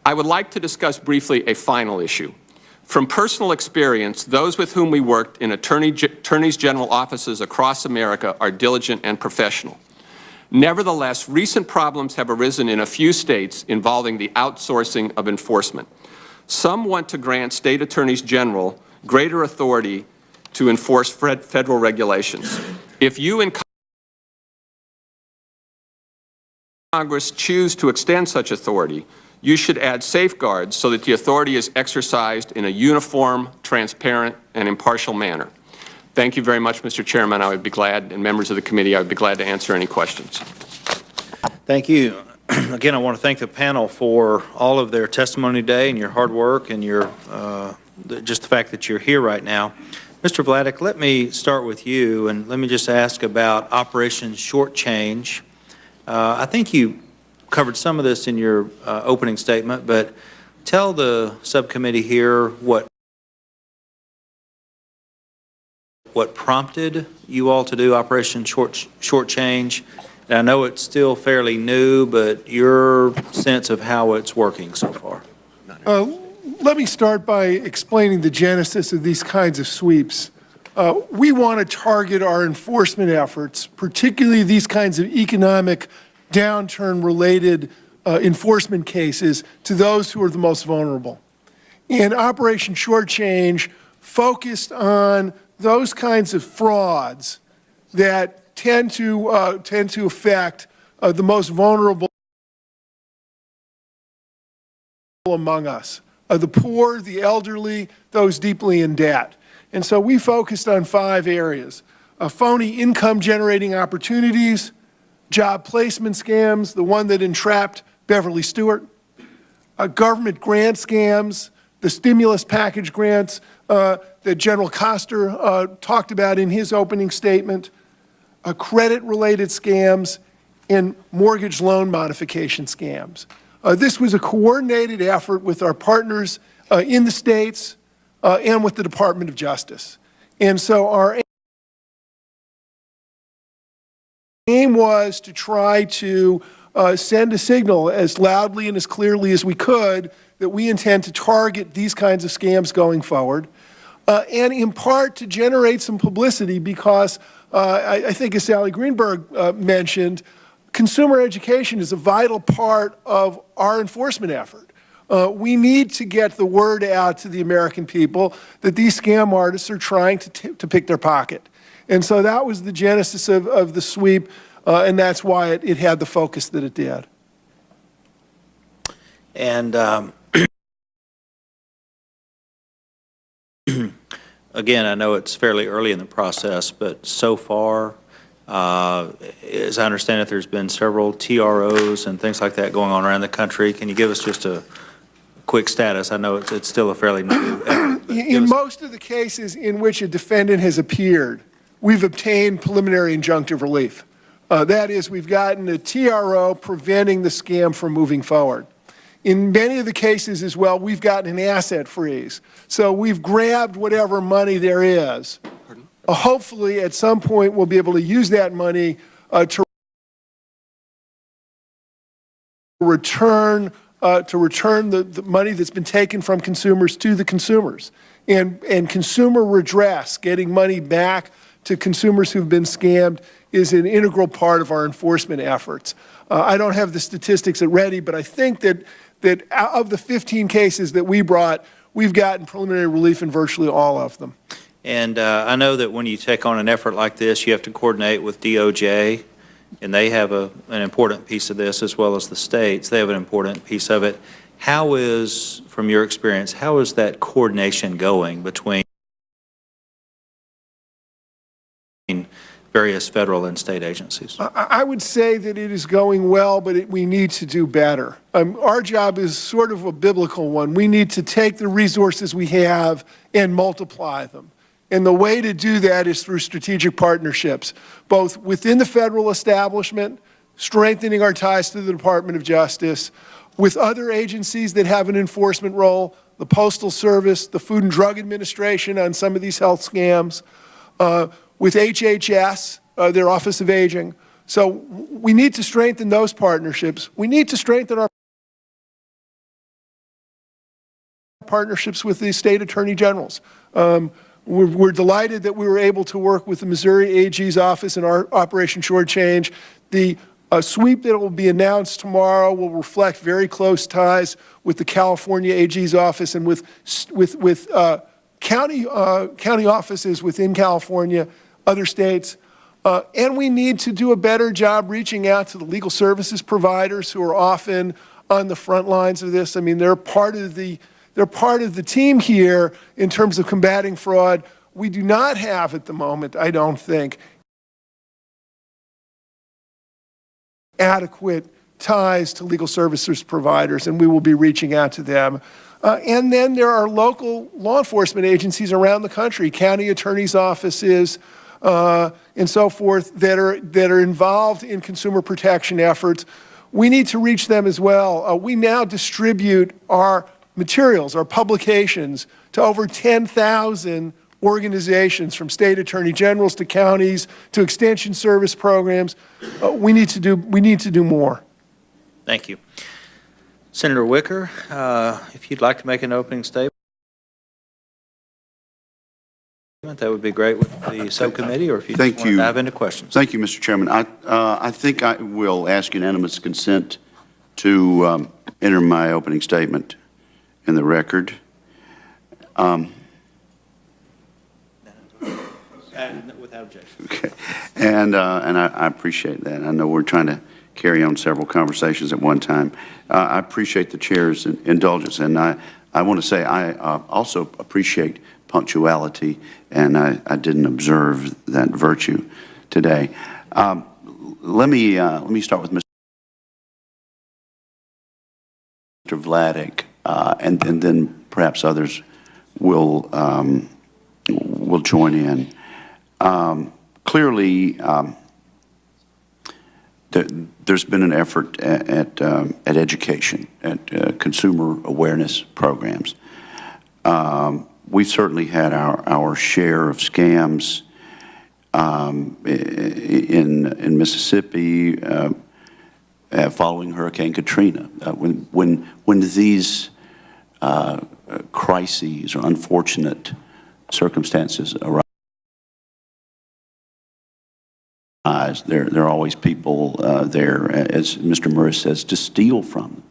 I would like to discuss briefly a final issue. From personal experience, those with whom we worked in attorneys general offices across America are diligent and professional. Nevertheless, recent problems have arisen in a few states involving the outsourcing of enforcement. Some want to grant state attorneys general greater authority to enforce federal regulations. If you in Congress choose to extend such authority, you should add safeguards so that the authority is exercised in a uniform, transparent, and impartial manner. Thank you very much, Mr. Chairman. I would be glad, and members of the committee, I would be glad to answer any questions. Thank you. Again, I want to thank the panel for all of their testimony today and your hard work and your just the fact that you're here right now. Mr. Vladeck, let me start with you, and let me just ask about Operation Shortchange. I think you covered some of this in your opening statement, but tell the subcommittee here what prompted you all to do Operation Shortchange. And I know it's still fairly new, but your sense of how it's working so far. Let me start by explaining the genesis of these kinds of sweeps. We want to target our enforcement efforts, particularly these kinds of economic downturn-related enforcement cases, to those who are the most vulnerable. And Operation Shortchange focused on those kinds of frauds that tend to affect the most vulnerable among us. The poor, the elderly, those deeply in debt. And so we focused on 5 areas: phony income-generating opportunities, job placement scams, the one that entrapped Beverly Stewart, government grant scams, the stimulus package grants that General Koster talked about in his opening statement, credit-related scams, and mortgage loan modification scams. This was a coordinated effort with our partners in the states and with the Department of Justice. And so our aim was to try to send a signal as loudly and as clearly as we could that we intend to target these kinds of scams going forward, and in part to generate some publicity because I think, as Sally Greenberg mentioned, consumer education is a vital part of our enforcement effort. We need to get the word out to the American people that these scam artists are trying to pick their pocket. And so that was the genesis of the sweep, and that's why it had the focus that it did. And again, I know it's fairly early in the process, but so far, as I understand it, there's been several TROs and things like that going on around the country. Can you give us just a quick status? I know it's still a fairly new effort. In most of the cases in which a defendant has appeared, we've obtained preliminary injunctive relief. That is, we've gotten a TRO preventing the scam from moving forward. In many of the cases as well, we've gotten an asset freeze. So we've grabbed whatever money there is. Hopefully, at some point, we'll be able to use that money to return the money that's been taken from consumers to the consumers. And consumer redress, getting money back to consumers who've been scammed, is an integral part of our enforcement efforts. I don't have the statistics ready, but I think that of the 15 cases that we brought, we've gotten preliminary relief in virtually all of them. And I know that when you take on an effort like this, you have to coordinate with DOJ, and they have an important piece of this, as well as the states. They have an important piece of it. How is, from your experience, how is that coordination going between various federal and state agencies? I would say that it is going well, but we need to do better. Our job is sort of a biblical one. We need to take the resources we have and multiply them. And the way to do that is through strategic partnerships, both within the federal establishment, strengthening our ties to the Department of Justice, with other agencies that have an enforcement role, the Postal Service, the Food and Drug Administration on some of these health scams, with HHS, their Office of Aging. So we need to strengthen those partnerships. We need to strengthen our partnerships with the state attorney generals. We're delighted that we were able to work with the Missouri AG's office in our Operation Shortchange. The sweep that will be announced tomorrow will reflect very close ties with the California AG's office and with county offices within California, other states. And we need to do a better job reaching out to the legal services providers who are often on the front lines of this. I mean, they're part of the team here in terms of combating fraud. We do not have at the moment, I don't think, adequate ties to legal services providers, and we will be reaching out to them. And then there are local law enforcement agencies around the country, county attorneys' offices, and so forth, that are involved in consumer protection efforts. We need to reach them as well. We now distribute our materials, our publications, to over 10,000 organizations, from state attorney generals to counties to extension service programs. We need to do more. Thank you. Senator Wicker, if you'd like to make an opening statement, that would be great with the subcommittee, or if you just want to dive into questions. Thank you, Mr. Chairman. I think I will ask unanimous consent to enter my opening statement in the record. Without objection. Okay. And I appreciate that. I know we're trying to carry on several conversations at one time. I appreciate the chair's indulgence, and I want to say I also appreciate punctuality, and I didn't observe that virtue today. Let me start with Mr. Vladeck, and then perhaps others will join in. Clearly, there's been an effort at education, at consumer awareness programs. We've certainly had our share of scams in Mississippi following Hurricane Katrina. When these crises or unfortunate circumstances arise, there are always people there, as Mr. Morris says, to steal from.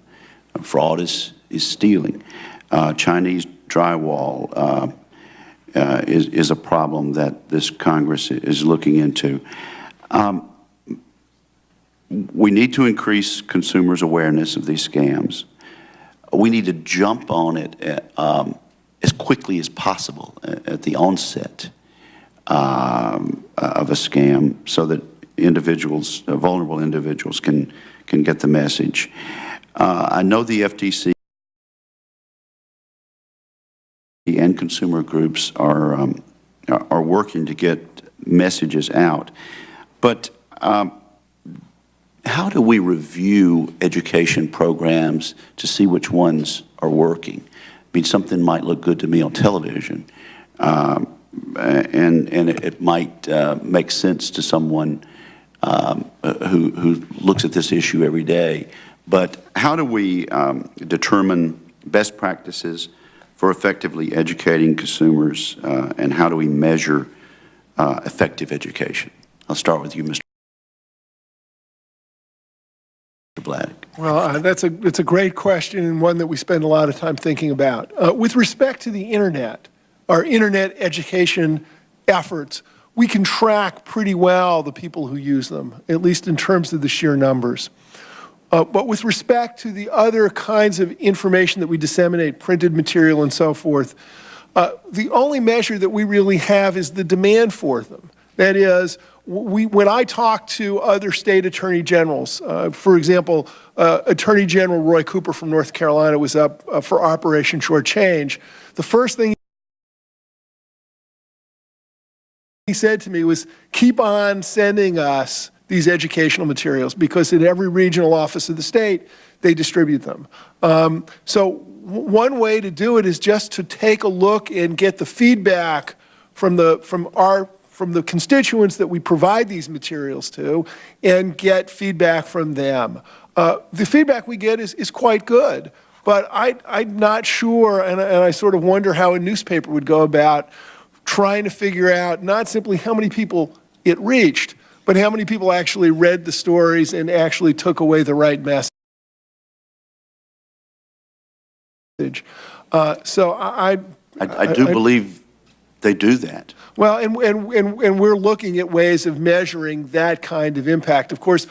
Fraud is stealing. Chinese drywall is a problem that this Congress is looking into. We need to increase consumers' awareness of these scams. We need to jump on it as quickly as possible at the onset of a scam, so that individuals, vulnerable individuals, can get the message. I know the FTC and consumer groups are working to get messages out, but how do we review education programs to see which ones are working? I mean, something might look good to me on television, and it might make sense to someone who looks at this issue every day. But how do we determine best practices for effectively educating consumers, and how do we measure effective education? I'll start with you, Mr. Vladeck. Well, it's a great question, and one that we spend a lot of time thinking about. With respect to the Internet, our Internet education efforts, we can track pretty well the people who use them, at least in terms of the sheer numbers. But with respect to the other kinds of information that we disseminate, printed material and so forth, the only measure that we really have is the demand for them. That is, when I talk to other state attorney generals, for example, Attorney General Roy Cooper from North Carolina was up for Operation Short Change, the first thing he said to me was, keep on sending us these educational materials, because in every regional office of the state, they distribute them. So one way to do it is just to take a look and get the feedback from the constituents that we provide these materials to, and get feedback from them. The feedback we get is quite good, but I'm not sure, and I sort of wonder how a newspaper would go about trying to figure out not simply how many people it reached, but how many people actually read the stories and actually took away the right message. So I do believe they do that. Well, and we're looking at ways of measuring that kind of impact. Of course,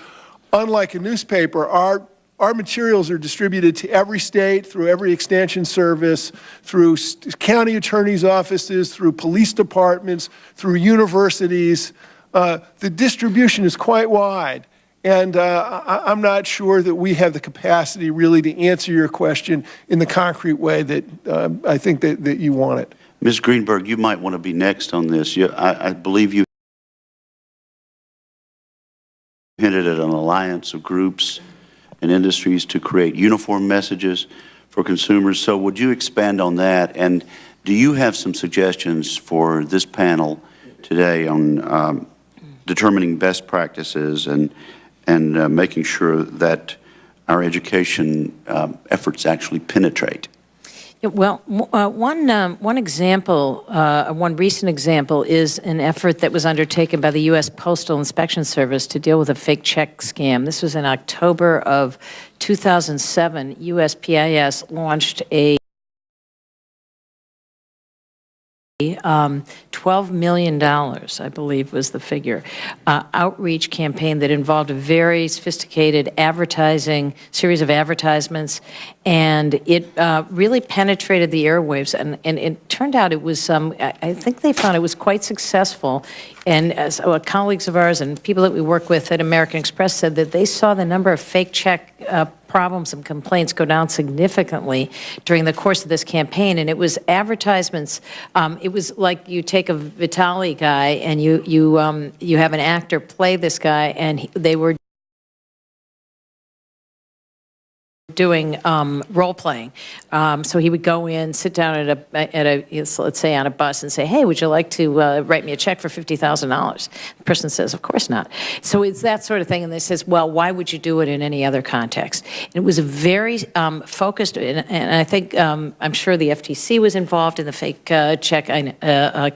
unlike a newspaper, our materials are distributed to every state, through every extension service, through county attorneys' offices, through police departments, through universities. The distribution is quite wide, And I'm not sure that we have the capacity really to answer your question in the concrete way that I think that you want it. Ms. Greenberg, you might want to be next on this. I believe you hinted at an alliance of groups and industries to create uniform messages for consumers. So would you expand on that? And do you have some suggestions for this panel today on determining best practices and making sure that our education efforts actually penetrate? Well, one example, one recent example is an effort that was undertaken by the U.S. Postal Inspection Service to deal with a fake check scam. This was in October of 2007. USPIS launched a $12 million, I believe was the figure, outreach campaign that involved a very sophisticated series of advertisements, and it really penetrated the airwaves, and it turned out it was, I think they found it was quite successful, and as colleagues of ours and people that we work with at American Express said that they saw the number of fake check problems and complaints go down significantly during the course of this campaign. And it was advertisements. It was like you take a Vitali guy and you have an actor play this guy, and they were doing role playing. So he would go in, sit down at a let's say on a bus and say, "Hey, would you like to write me a check for $50,000?" The person says, "Of course not." So it's that sort of thing. And they says, "Well, why would you do it in any other context?" And it was a very focused, and I think I'm sure the FTC was involved in the fake check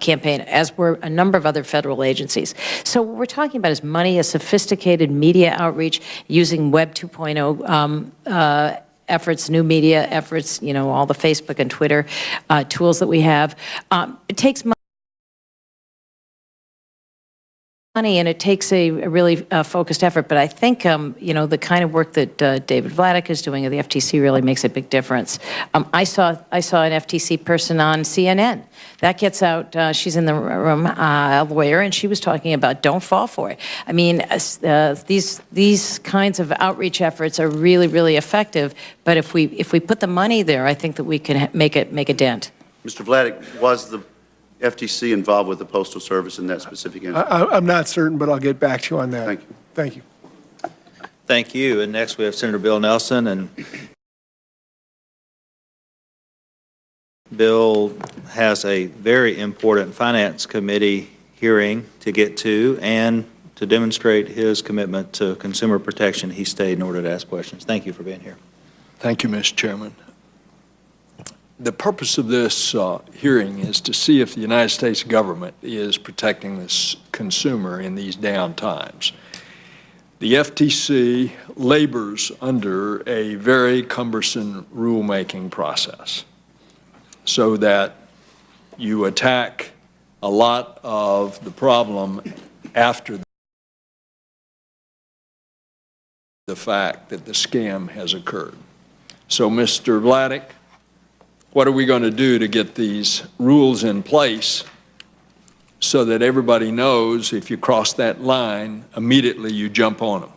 campaign, as were a number of other federal agencies. So what we're talking about is money, a sophisticated media outreach using Web 2.0 efforts, new media efforts, all the Facebook and Twitter tools that we have. It takes money, and it takes a really focused effort. But I think, the kind of work that David Vladeck is doing at the FTC really makes a big difference. I saw an FTC person on CNN. That gets out, she's in the room, a lawyer, and she was talking about don't fall for it. I mean, these kinds of outreach efforts are really, really effective. But if we put the money there, I think that we can make a dent. Mr. Vladeck, was the FTC involved with the Postal Service in that specific instance? I'm not certain, but I'll get back to you on that. Thank you. Thank you. Thank you. And next we have Senator Bill Nelson. And Bill has a very important Finance Committee hearing to get to, and to demonstrate his commitment to consumer protection, he stayed in order to ask questions. Thank you for being here. Thank you, Mr. Chairman. The purpose of this hearing is to see if the United States government is protecting this consumer in these down times. The FTC labors under a very cumbersome rulemaking process, so that you attack a lot of the problem after the fact that the scam has occurred. So, Mr. Vladeck, what are we going to do to get these rules in place so that everybody knows if you cross that line, immediately you jump on them?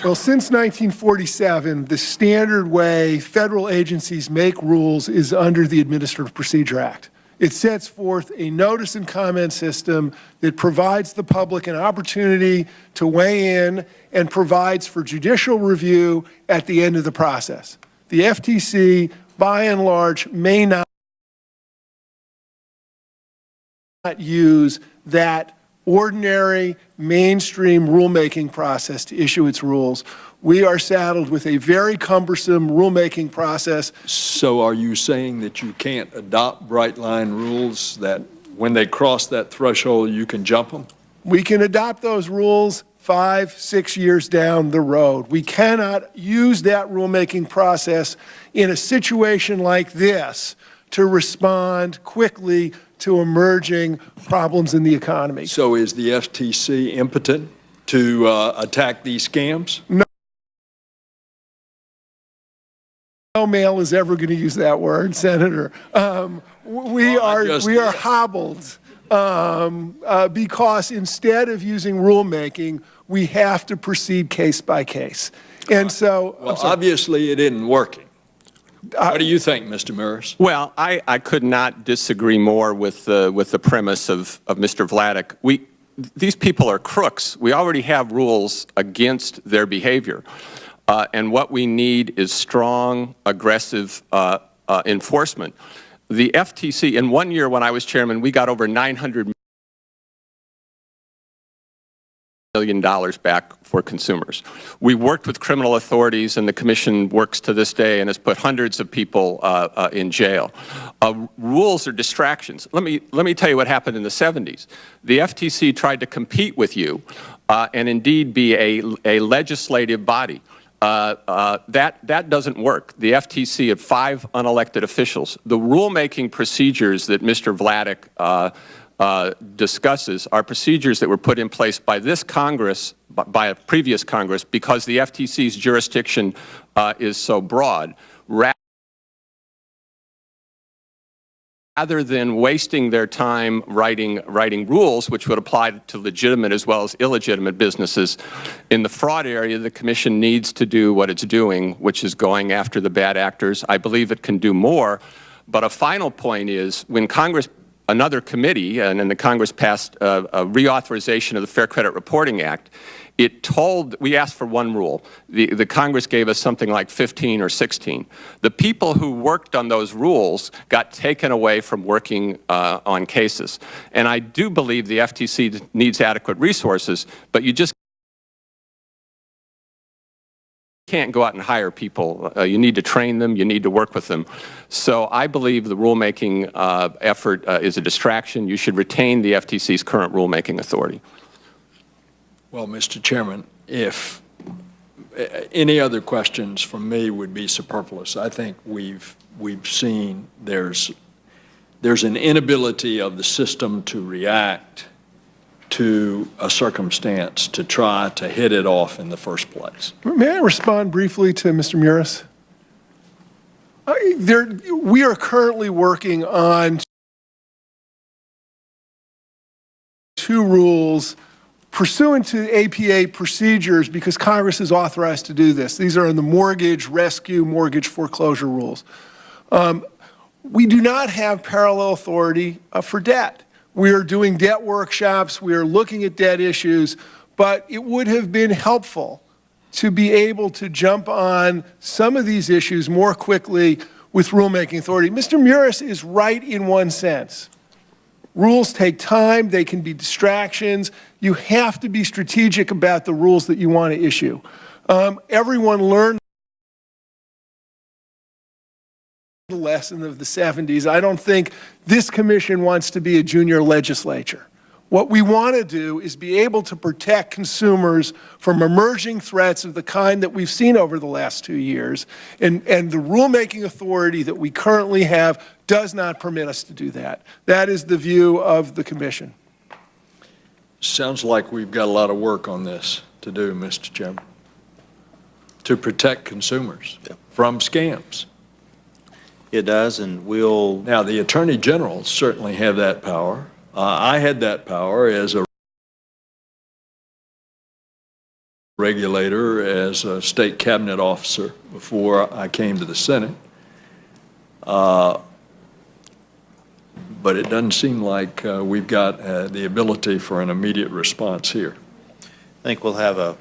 Well, since 1947, the standard way federal agencies make rules is under the Administrative Procedure Act. It sets forth a notice and comment system that provides the public an opportunity to weigh in and provides for judicial review at the end of the process. The FTC, by and large, may not use that ordinary mainstream rulemaking process to issue its rules. We are saddled with a very cumbersome rulemaking process. So are you saying that you can't adopt bright line rules that when they cross that threshold, you can jump them? We can adopt those rules 5, 6 years down the road. We cannot use that rulemaking process in a situation like this to respond quickly to emerging problems in the economy. So is the FTC impotent to attack these scams? No male is ever going to use that word, Senator. We are hobbled because instead of using rulemaking, we have to proceed case by case. And so, well, obviously it isn't working. What do you think, Mr. Murs? Well, I could not disagree more with the premise of Mr. Vladeck. These people are crooks. We already have rules against their behavior. And what we need is strong, aggressive enforcement. The FTC, in 1 year when I was chairman, we got over $900 million back for consumers. We worked with criminal authorities, and the Commission works to this day and has put hundreds of people in jail. Rules are distractions. Let me tell you what happened in the 70s. The FTC tried to compete with you and indeed be a legislative body. That doesn't work. The FTC had 5 unelected officials. The rulemaking procedures that Mr. Vladeck discusses are procedures that were put in place by this Congress, by a previous Congress, because the FTC's jurisdiction is so broad. Rather than wasting their time writing rules, which would apply to legitimate as well as illegitimate businesses, in the fraud area, the Commission needs to do what it's doing, which is going after the bad actors. I believe it can do more. But a final point is, when Congress, another committee, and then the Congress passed a reauthorization of the Fair Credit Reporting Act, we asked for one rule. The Congress gave us something like 15 or 16. The people who worked on those rules got taken away from working on cases. And I do believe the FTC needs adequate resources, but you just can't go out and hire people. You need to train them. You need to work with them. So I believe the rulemaking effort is a distraction. You should retain the FTC's current rulemaking authority. Well, Mr. Chairman, if any other questions from me would be superfluous. I think we've seen there's an inability of the system to react to a circumstance to try to hit it off in the first place. May I respond briefly to Mr. Murs? We are currently working on 2 rules pursuant to APA procedures because Congress is authorized to do this. These are in the mortgage rescue, mortgage foreclosure rules. We do not have parallel authority for debt. We are doing debt workshops. We are looking at debt issues, but it would have been helpful to be able to jump on some of these issues more quickly with rulemaking authority. Mr. Murs is right in one sense. Rules take time. They can be distractions. You have to be strategic about the rules that you want to issue. Everyone learned the lesson of the 70s. I don't think this commission wants to be a junior legislature. What we want to do is be able to protect consumers from emerging threats of the kind that we've seen over the last 2 years, and the rulemaking authority that we currently have does not permit us to do that. That is the view of the commission. Sounds like we've got a lot of work on this to do, Mr. Chairman, to protect consumers from scams. It does, and we'll... Now, the Attorney General certainly have that power. I had that power as a regulator, as a state cabinet officer before I came to the Senate. But it doesn't seem like we've got the ability for an immediate response here. I think we'll have a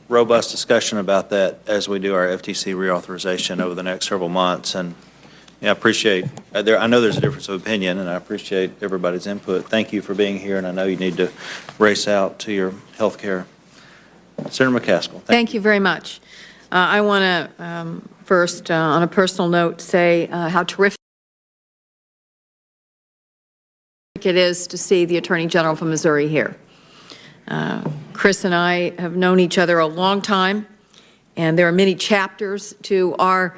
robust discussion about that as we do our FTC reauthorization over the next several months. And yeah, I appreciate, I know there's a difference of opinion, and I appreciate everybody's input. Thank you for being here, and I know you need to race out to your health care. Senator McCaskill. Thank you very much. I want to first, on a personal note, say how terrific it is to see the Attorney General from Missouri here. Chris and I have known each other a long time, and there are many chapters to our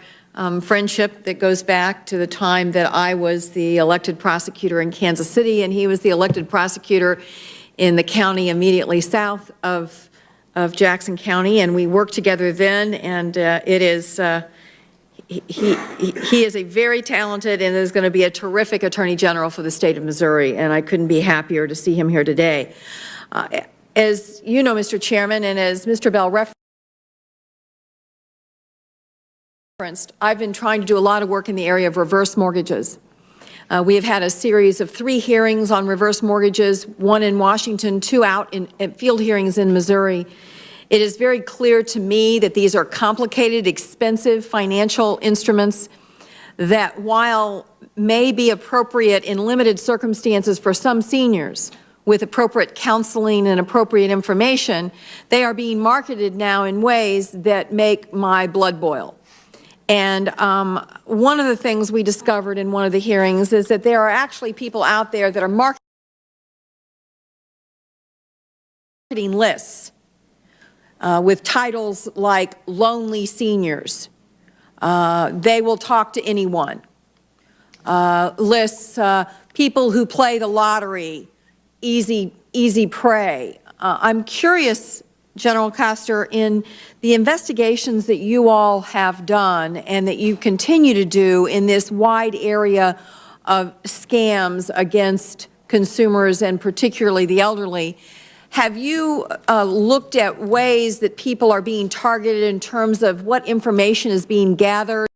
friendship that goes back to the time that I was the elected prosecutor in Kansas City, and he was the elected prosecutor in the county immediately south of Jackson County, and we worked together then, and it is he is a very talented and is going to be a terrific Attorney General for the state of Missouri, and I couldn't be happier to see him here today. As you know, Mr. Chairman, and as Mr. Bell referenced, I've been trying to do a lot of work in the area of reverse mortgages. We have had a series of 3 hearings on reverse mortgages, 1 in Washington, 2 out in field hearings in Missouri. It is very clear to me that these are complicated, expensive financial instruments that, while may be appropriate in limited circumstances for some seniors with appropriate counseling and appropriate information, they are being marketed now in ways that make my blood boil. And one of the things we discovered in one of the hearings is that there are actually people out there that are marketing lists with titles like Lonely Seniors. They will talk to anyone. Lists, people who play the lottery, easy prey. I'm curious, General Castor, in the investigations that you all have done and that you continue to do in this wide area of scams against consumers and particularly the elderly, have you looked at ways that people are being targeted in terms of what information is being gathered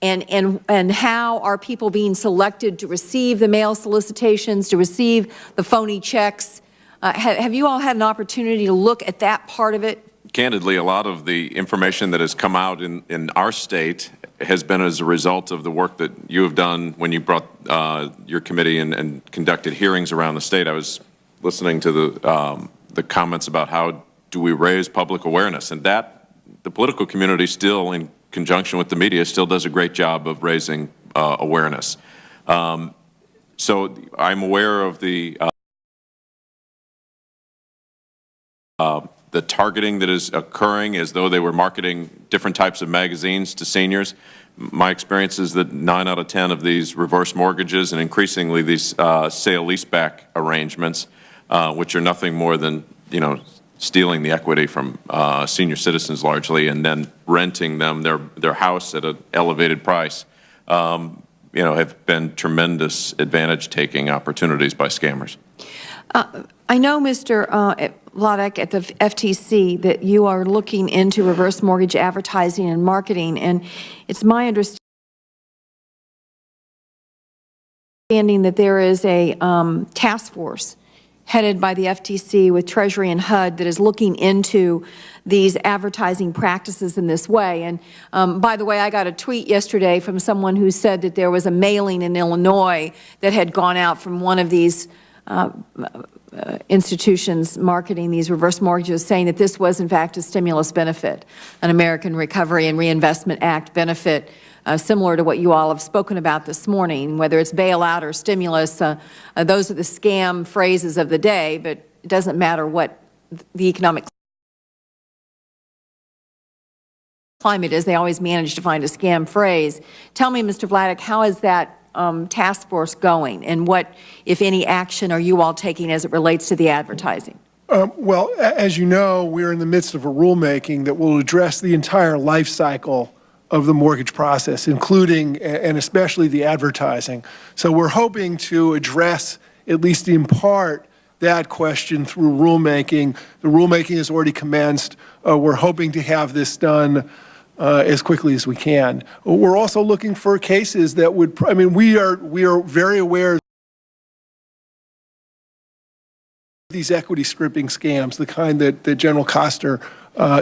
and how are people being selected to receive the mail solicitations, to receive the phony checks? Have you all had an opportunity to look at that part of it? Candidly, a lot of the information that has come out in our state has been as a result of the work that you have done when you brought your committee and conducted hearings around the state. I was listening to the comments about how do we raise public awareness, and that the political community still, in conjunction with the media, still does a great job of raising awareness. So I'm aware of the targeting that is occurring as though they were marketing different types of magazines to seniors. My experience is that 9 out of 10 of these reverse mortgages and increasingly these sale-leaseback arrangements, which are nothing more than, stealing the equity from senior citizens largely and then renting them their house at an elevated price, have been tremendous advantage-taking opportunities by scammers. I know, Mr. Vladek, at the FTC that you are looking into reverse mortgage advertising and marketing, and it's my understanding that there is a task force headed by the FTC with Treasury and HUD that is looking into these advertising practices in this way. And by the way, I got a tweet yesterday from someone who said that there was a mailing in Illinois that had gone out from one of these institutions marketing these reverse mortgages, saying that this was in fact a stimulus benefit, an American Recovery and Reinvestment Act benefit, similar to what you all have spoken about this morning, whether it's bailout or stimulus. Those are the scam phrases of the day, but it doesn't matter what the economic climate is, they always manage to find a scam phrase. Tell me, Mr. Vladek, how is that task force going, and what, if any, action are you all taking as it relates to the advertising? Well, as you know, we're in the midst of a rulemaking that will address the entire life cycle of the mortgage process, including and especially the advertising. So we're hoping to address, at least in part, that question through rulemaking. The rulemaking has already commenced. We're hoping to have this done as quickly as we can. We're also looking for cases that would, we are very aware of these equity stripping scams, the kind that General Castor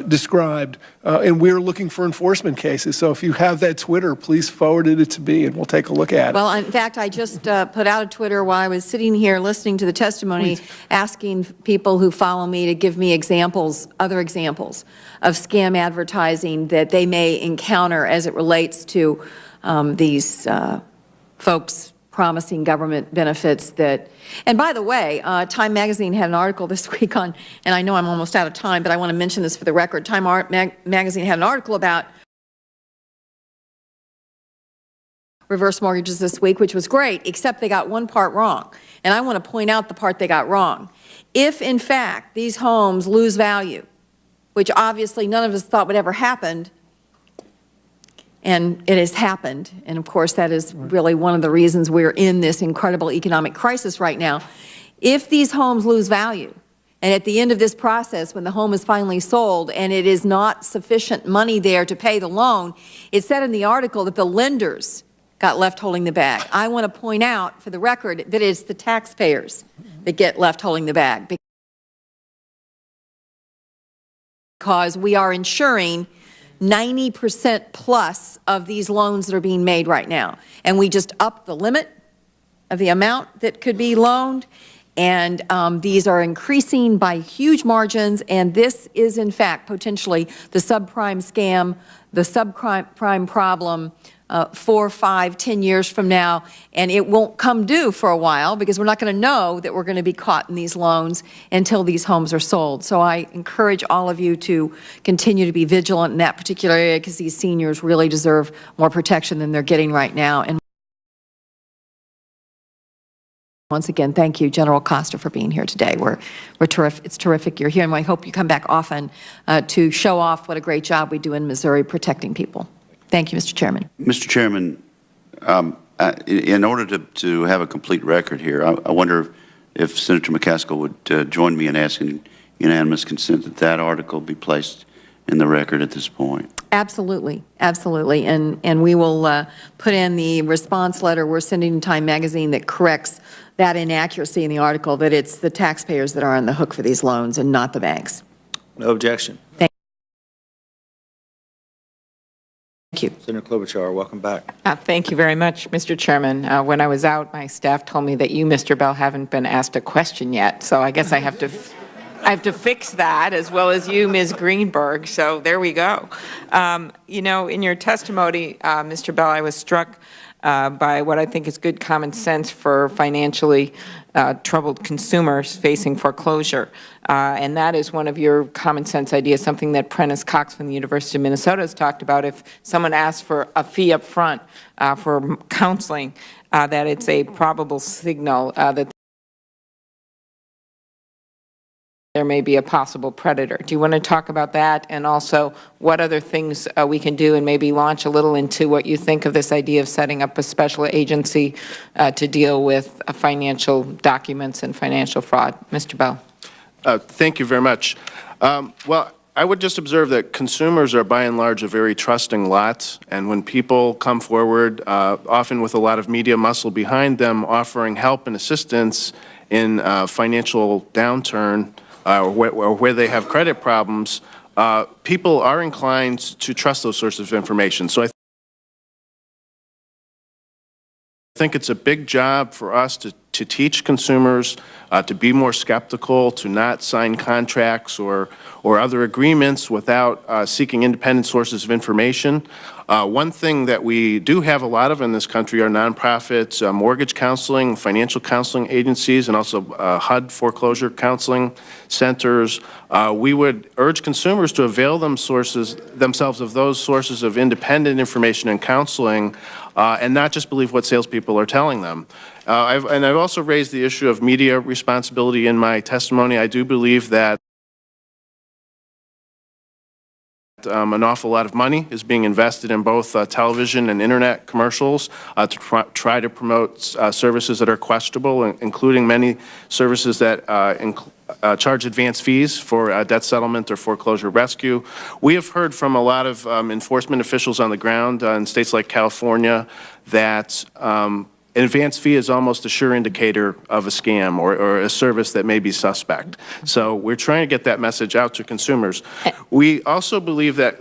described, and we're looking for enforcement cases. So if you have that Twitter, please forward it to me and we'll take a look at it. Well, in fact, I just put out a Twitter while I was sitting here listening to the testimony, asking people who follow me to give me examples, other examples of scam advertising that they may encounter as it relates to these folks promising government benefits that, and by the way, Time Magazine had an article this week on, and I know I'm almost out of time, but I want to mention this for the record. Time Magazine had an article about reverse mortgages this week, which was great, except they got one part wrong. And I want to point out the part they got wrong. If, in fact, these homes lose value, which obviously none of us thought would ever happen, and it has happened. And of course, that is really one of the reasons we're in this incredible economic crisis right now. If these homes lose value, and at the end of this process, when the home is finally sold and it is not sufficient money there to pay the loan, it said in the article that the lenders got left holding the bag. I want to point out for the record that it's the taxpayers that get left holding the bag, because we are insuring 90% plus of these loans that are being made right now. And we just upped the limit of the amount that could be loaned. And these are increasing by huge margins. And this is, in fact, potentially the subprime scam, the subprime problem 4, 5, 10 years from now, and it won't come due for a while because we're not going to know that we're going to be caught in these loans until these homes are sold. So I encourage all of you to continue to be vigilant in that particular area, because these seniors really deserve more protection than they're getting right now. And once again, thank you, General Costa, for being here today. We're terrific. It's terrific you're here, and I hope you come back often to show off what a great job we do in Missouri protecting people. Thank you, Mr. Chairman. Mr. Chairman, in order to have a complete record here, I wonder if Senator McCaskill would join me in asking unanimous consent that that article be placed in the record at this point. Absolutely, absolutely. And we will put in the response letter we're sending to Time Magazine that corrects that inaccuracy in the article, that it's the taxpayers that are on the hook for these loans and not the banks. No objection. Thank you. Senator Klobuchar, welcome back. Thank you very much, Mr. Chairman. When I was out, my staff told me that you, Mr. Bell, haven't been asked a question yet, so I guess I have to fix that, as well as you, Ms. Greenberg, so there we go. You know, in your testimony, Mr. Bell, I was struck by what I think is good common sense for financially troubled consumers facing foreclosure. And that is one of your common sense ideas, something that Prentice Cox from the University of Minnesota has talked about. If someone asks for a fee up front for counseling, that it's a probable signal that there may be a possible predator. Do you want to talk about that, and also what other things we can do, and maybe launch a little into what you think of this idea of setting up a special agency to deal with financial documents and financial fraud? Mr. Bell. Thank you very much. Well, I would just observe that consumers are by and large a very trusting lot, and when people come forward, often with a lot of media muscle behind them, offering help and assistance in financial downturn, or where they have credit problems, people are inclined to trust those sources of information. So I think it's a big job for us to teach consumers to be more skeptical, to not sign contracts or other agreements without seeking independent sources of information. One thing that we do have a lot of in this country are nonprofits, mortgage counseling, financial counseling agencies, and also HUD foreclosure counseling centers. We would urge consumers to avail themselves of those sources of independent information and counseling, and not just believe what salespeople are telling them. I've also raised the issue of media responsibility in my testimony. I do believe that an awful lot of money is being invested in both television and internet commercials to try to promote services that are questionable, including many services that charge advance fees for debt settlement or foreclosure rescue. We have heard from a lot of enforcement officials on the ground in states like California that an advance fee is almost a sure indicator of a scam or a service that may be suspect. So we're trying to get that message out to consumers. We also believe that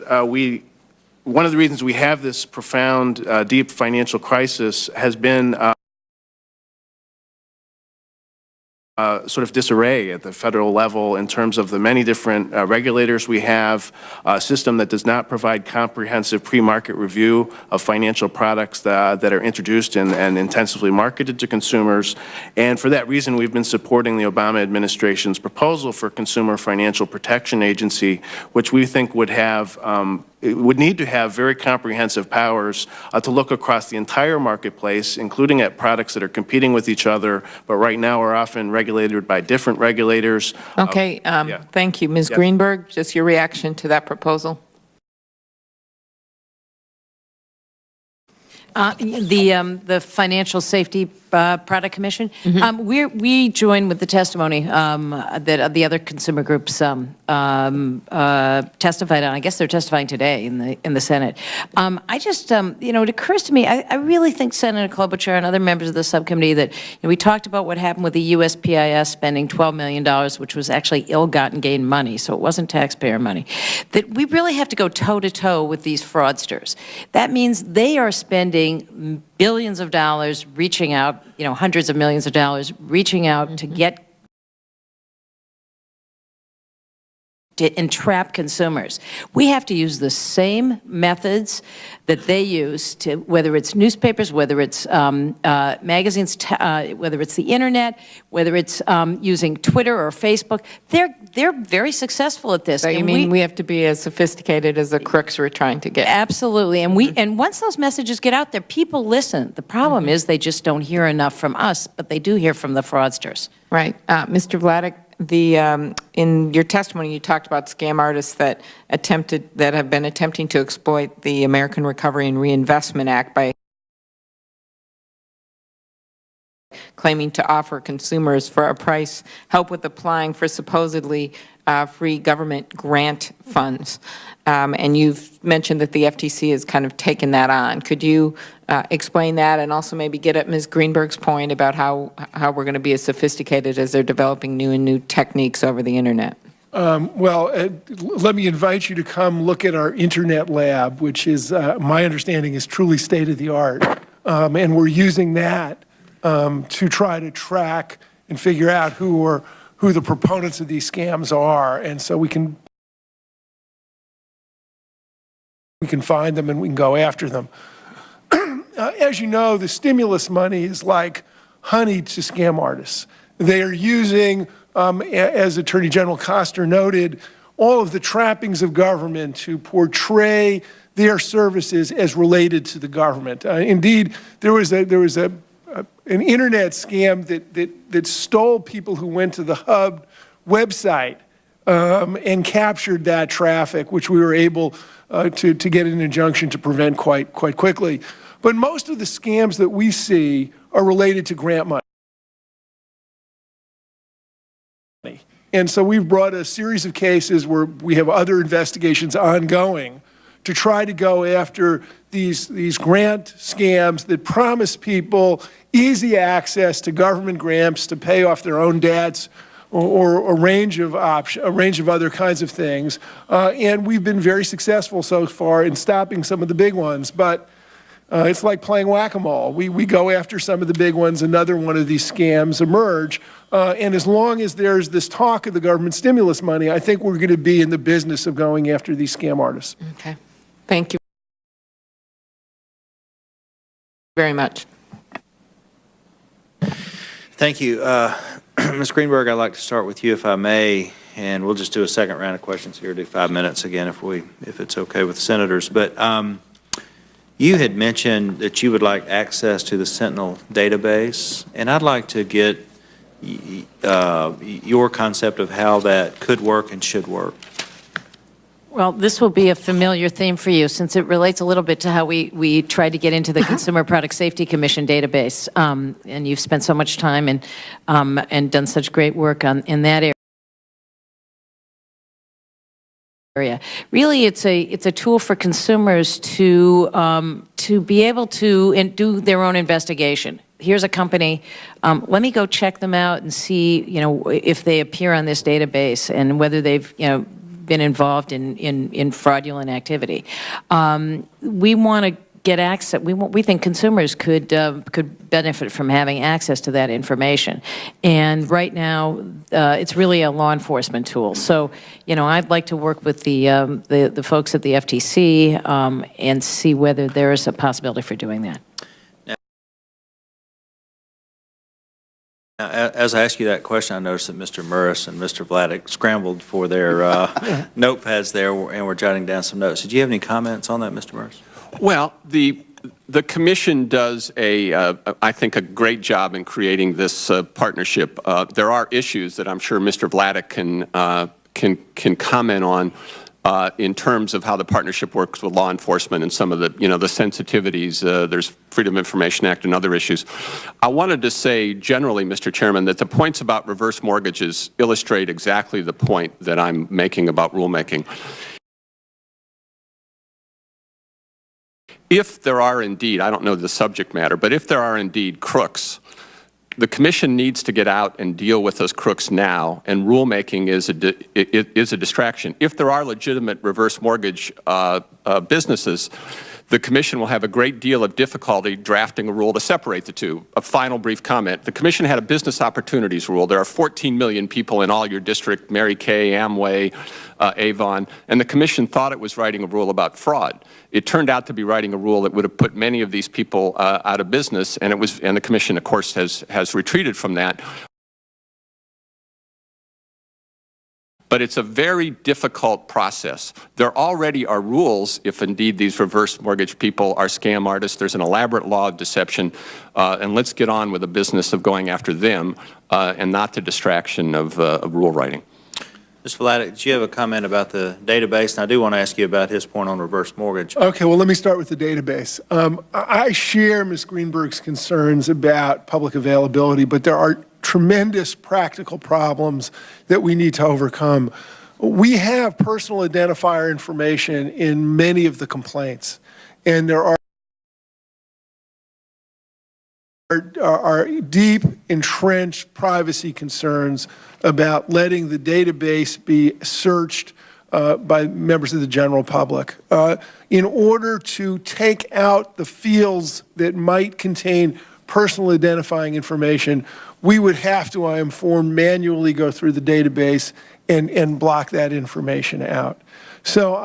one of the reasons we have this profound, deep financial crisis has been sort of disarray at the federal level in terms of the many different regulators we have, a system that does not provide comprehensive pre-market review of financial products that are introduced and intensively marketed to consumers. And for that reason, we've been supporting the Obama administration's proposal for Consumer Financial Protection Agency, which we think would have it would need to have very comprehensive powers to look across the entire marketplace, including at products that are competing with each other, but right now are often regulated by different regulators. Okay, thank you. Ms. Greenberg, just your reaction to that proposal? The Financial Safety Product Commission. We join with the testimony that the other consumer groups testified on. I guess they're testifying today in the Senate. I just, it occurs to me, I really think Senator Klobuchar and other members of the subcommittee that we talked about what happened with the USPIS spending $12 million, which was actually ill-gotten gain money, so it wasn't taxpayer money. That we really have to go toe-to-toe with these fraudsters. That means they are spending billions of dollars reaching out, hundreds of millions of dollars reaching out to get to entrap consumers. We have to use the same methods that they use to, whether it's newspapers, whether it's magazines, whether it's the internet, whether it's using Twitter or Facebook. They're very successful at this. So you mean we have to be as sophisticated as the crooks we're trying to get? Absolutely. And and once those messages get out there, people listen. The problem is they just don't hear enough from us, but they do hear from the fraudsters. Right. Mr. Vladeck, in your testimony, you talked about scam artists that have been attempting to exploit the American Recovery and Reinvestment Act by claiming to offer consumers for a price help with applying for supposedly free government grant funds. And you've mentioned that the FTC has kind of taken that on. Could you explain that and also maybe get at Ms. Greenberg's point about how we're going to be as sophisticated as they're developing new techniques over the internet? Let me invite you to come look at our internet lab, which is, my understanding, is truly state-of-the-art. And we're using that to try to track and figure out who the proponents of these scams are. And so we can find them and we can go after them. As you know, the stimulus money is like honey to scam artists. They are using, as Attorney General Koster noted, all of the trappings of government to portray their services as related to the government. Indeed, there was an internet scam that stole people who went to the Hub website and captured that traffic, which we were able to get an injunction to prevent quite quickly. But most of the scams that we see are related to grant money. And so we've brought a series of cases where we have other investigations ongoing to try to go after these grant scams that promise people easy access to government grants to pay off their own debts or a range of other kinds of things. And we've been very successful so far in stopping some of the big ones. But it's like playing whack-a-mole. We go after some of the big ones, another one of these scams emerge. And as long as there's this talk of the government stimulus money, I think we're going to be in the business of going after these scam artists. Okay. Thank you very much. Thank you. Ms. Greenberg, I'd like to start with you, if I may, and we'll just do a second round of questions here, do 5 minutes again if it's okay with senators. But you had mentioned that you would like access to the Sentinel database, and I'd like to get your concept of how that could work and should work. Well, this will be a familiar theme for you since it relates a little bit to how we tried to get into the Consumer Product Safety Commission database. And you've spent so much time and done such great work in that area. Really, it's a tool for consumers to be able to do their own investigation. Here's a company, let me go check them out and see, if they appear on this database and whether they've, been involved in fraudulent activity. We want to get access. We think consumers could benefit from having access to that information. And right now, it's really a law enforcement tool. So, I'd like to work with the folks at the FTC and see whether there is a possibility for doing that. Now, as I ask you that question, I noticed that Mr. Murris and Mr. Vladeck scrambled for their notepads there and were jotting down some notes. Did you have any comments on that, Mr. Murris? Well, the commission does I think, a great job in creating this partnership. There are issues that I'm sure Mr. Vladeck can comment on in terms of how the partnership works with law enforcement and some of the, the sensitivities. There's Freedom of Information Act and other issues. I wanted to say generally, Mr. Chairman, that the points about reverse mortgages illustrate exactly the point that I'm making about rulemaking. If there are indeed, I don't know the subject matter, but if there are indeed crooks, the Commission needs to get out and deal with those crooks now, and rulemaking is a distraction. If there are legitimate reverse mortgage businesses, the Commission will have a great deal of difficulty drafting a rule to separate the two. A final brief comment. The Commission had a business opportunities rule. There are 14 million people in all your district, Mary Kay, Amway, Avon, and the Commission thought it was writing a rule about fraud. It turned out to be writing a rule that would have put many of these people out of business, and the Commission, of course, has retreated from that. But it's a very difficult process. There already are rules if indeed these reverse mortgage people are scam artists. There's an elaborate law of deception, and let's get on with the business of going after them and not the distraction of rule writing. Mr. Vladeck, do you have a comment about the database? And I do want to ask you about his point on reverse mortgage. Okay, well, let me start with the database. I share Ms. Greenberg's concerns about public availability, but there are tremendous practical problems that we need to overcome. We have personal identifier information in many of the complaints, and there are deep, entrenched privacy concerns about letting the database be searched by members of the general public. In order to take out the fields that might contain personal identifying information, we would have to, I am informed, manually go through the database and block that information out. So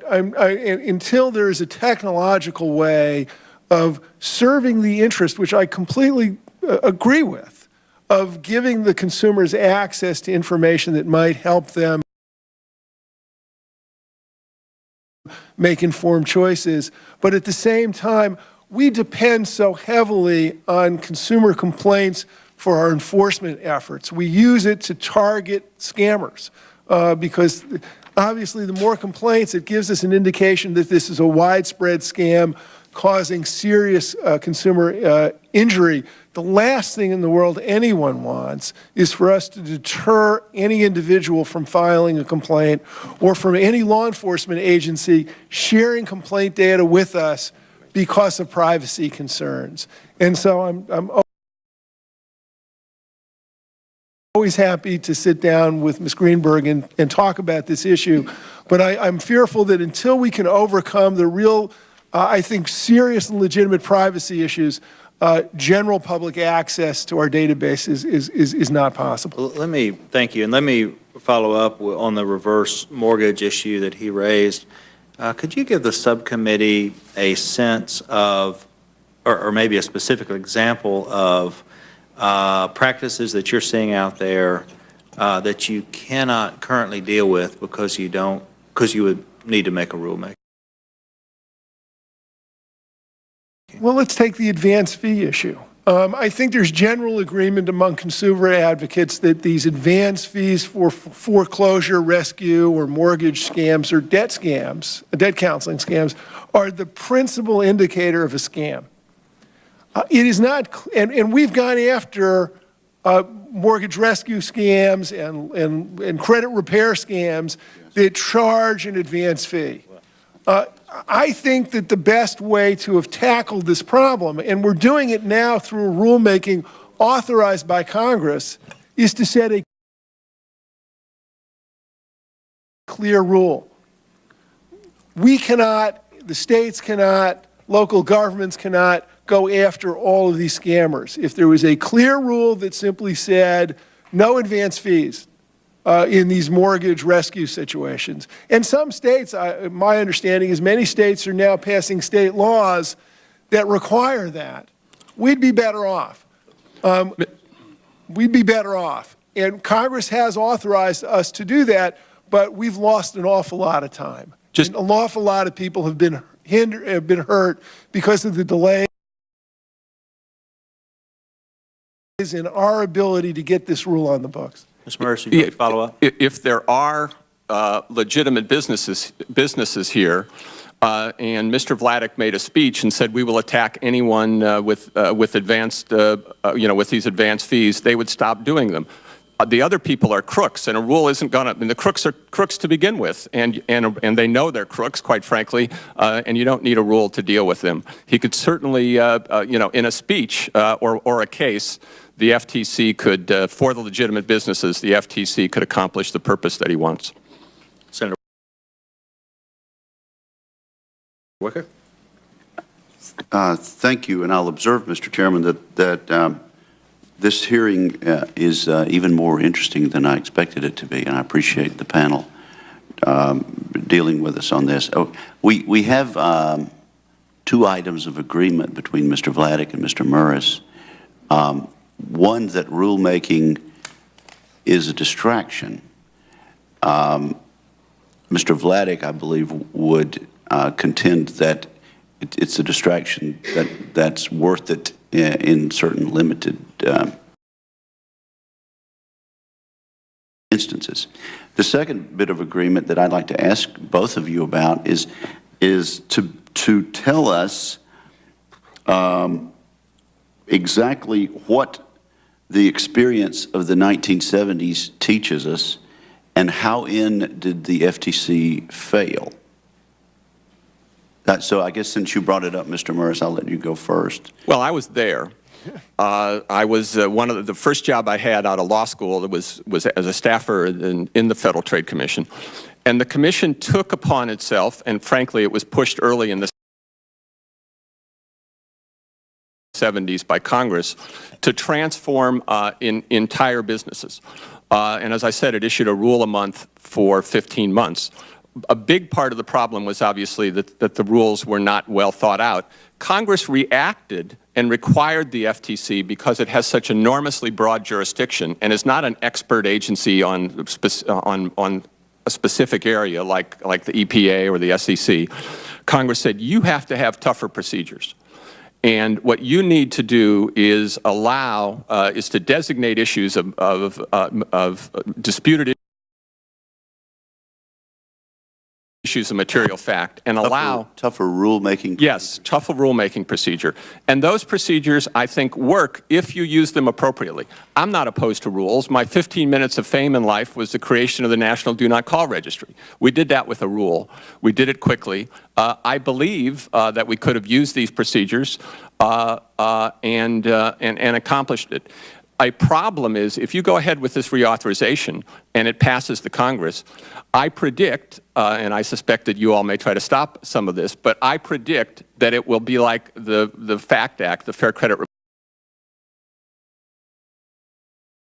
until there is a technological way of serving the interest, which I completely agree with, of giving the consumers access to information that might help them make informed choices. But at the same time, we depend so heavily on consumer complaints for our enforcement efforts. We use it to target scammers because obviously the more complaints, it gives us an indication that this is a widespread scam causing serious consumer injury. The last thing in the world anyone wants is for us to deter any individual from filing a complaint or from any law enforcement agency sharing complaint data with us because of privacy concerns. And so I'm always happy to sit down with Ms. Greenberg and talk about this issue, but I'm fearful that until we can overcome the real I think serious and legitimate privacy issues, general public access to our database is not possible. Let me thank you, and let me follow up on the reverse mortgage issue that he raised. Could you give the subcommittee a sense of, or maybe a specific example of practices that you're seeing out there that you cannot currently deal with because you would need to make a rulemaking? Well, let's take the advance fee issue. I think there's general agreement among consumer advocates that these advance fees for foreclosure, rescue, or mortgage scams or debt scams, debt counseling scams, are the principal indicator of a scam. It is not, and we've gone after mortgage rescue scams and credit repair scams that charge an advance fee. I think that the best way to have tackled this problem, and we're doing it now through rulemaking authorized by Congress, is to set a clear rule. We cannot, the states cannot, local governments cannot go after all of these scammers. If there was a clear rule that simply said no advance fees, in these mortgage rescue situations. And some states, my understanding is many states are now passing state laws that require that. We'd be better off. We'd be better off. And Congress has authorized us to do that, but we've lost an awful lot of time. And an awful lot of people have been hurt because of the delay in our ability to get this rule on the books. Ms. Mercer, you want to follow up? If there are legitimate businesses here. And Mr. Vladeck made a speech and said, we will attack anyone with advanced, with these advanced fees. They would stop doing them. The other people are crooks, and a rule isn't going to, I mean, the crooks are crooks to begin with, and they know they're crooks, quite frankly, and you don't need a rule to deal with them. He could certainly, in a speech or a case, the FTC could, for the legitimate businesses, the FTC could accomplish the purpose that he wants. Senator Wicker? Thank you, and I'll observe, Mr. Chairman, that this hearing is even more interesting than I expected it to be, and I appreciate the panel dealing with us on this. We have two items of agreement between Mr. Vladeck and Mr. Murris. One, that rulemaking is a distraction. Mr. Vladeck, I believe, would contend that it's a distraction that's worth it in certain limited instances. The second bit of agreement that I'd like to ask both of you about is to tell us exactly what the experience of the 1970s teaches us, and how did the FTC fail? So I guess since you brought it up, Mr. Murris, I'll let you go first. Well, I was there. I was one of the first job I had out of law school was as a staffer in the Federal Trade Commission. And the Commission took upon itself, and frankly, it was pushed early in the 70s by Congress, to transform entire businesses. And as I said, it issued a rule a month for 15 months. A big part of the problem was obviously that the rules were not well thought out. Congress reacted and required the FTC, because it has such enormously broad jurisdiction and is not an expert agency on a specific area like the EPA or the SEC. Congress said, you have to have tougher procedures. And what you need to do is is to designate issues of disputed issues of material fact and allow tougher rulemaking. Yes, tougher rulemaking procedure. And those procedures, I think, work if you use them appropriately. I'm not opposed to rules. My 15 minutes of fame in life was the creation of the National Do Not Call Registry. We did that with a rule. We did it quickly. I believe that we could have used these procedures and accomplished it. A problem is, if you go ahead with this reauthorization and it passes the Congress, I predict, and I suspect that you all may try to stop some of this, but I predict that it will be like the FACT Act, the Fair Credit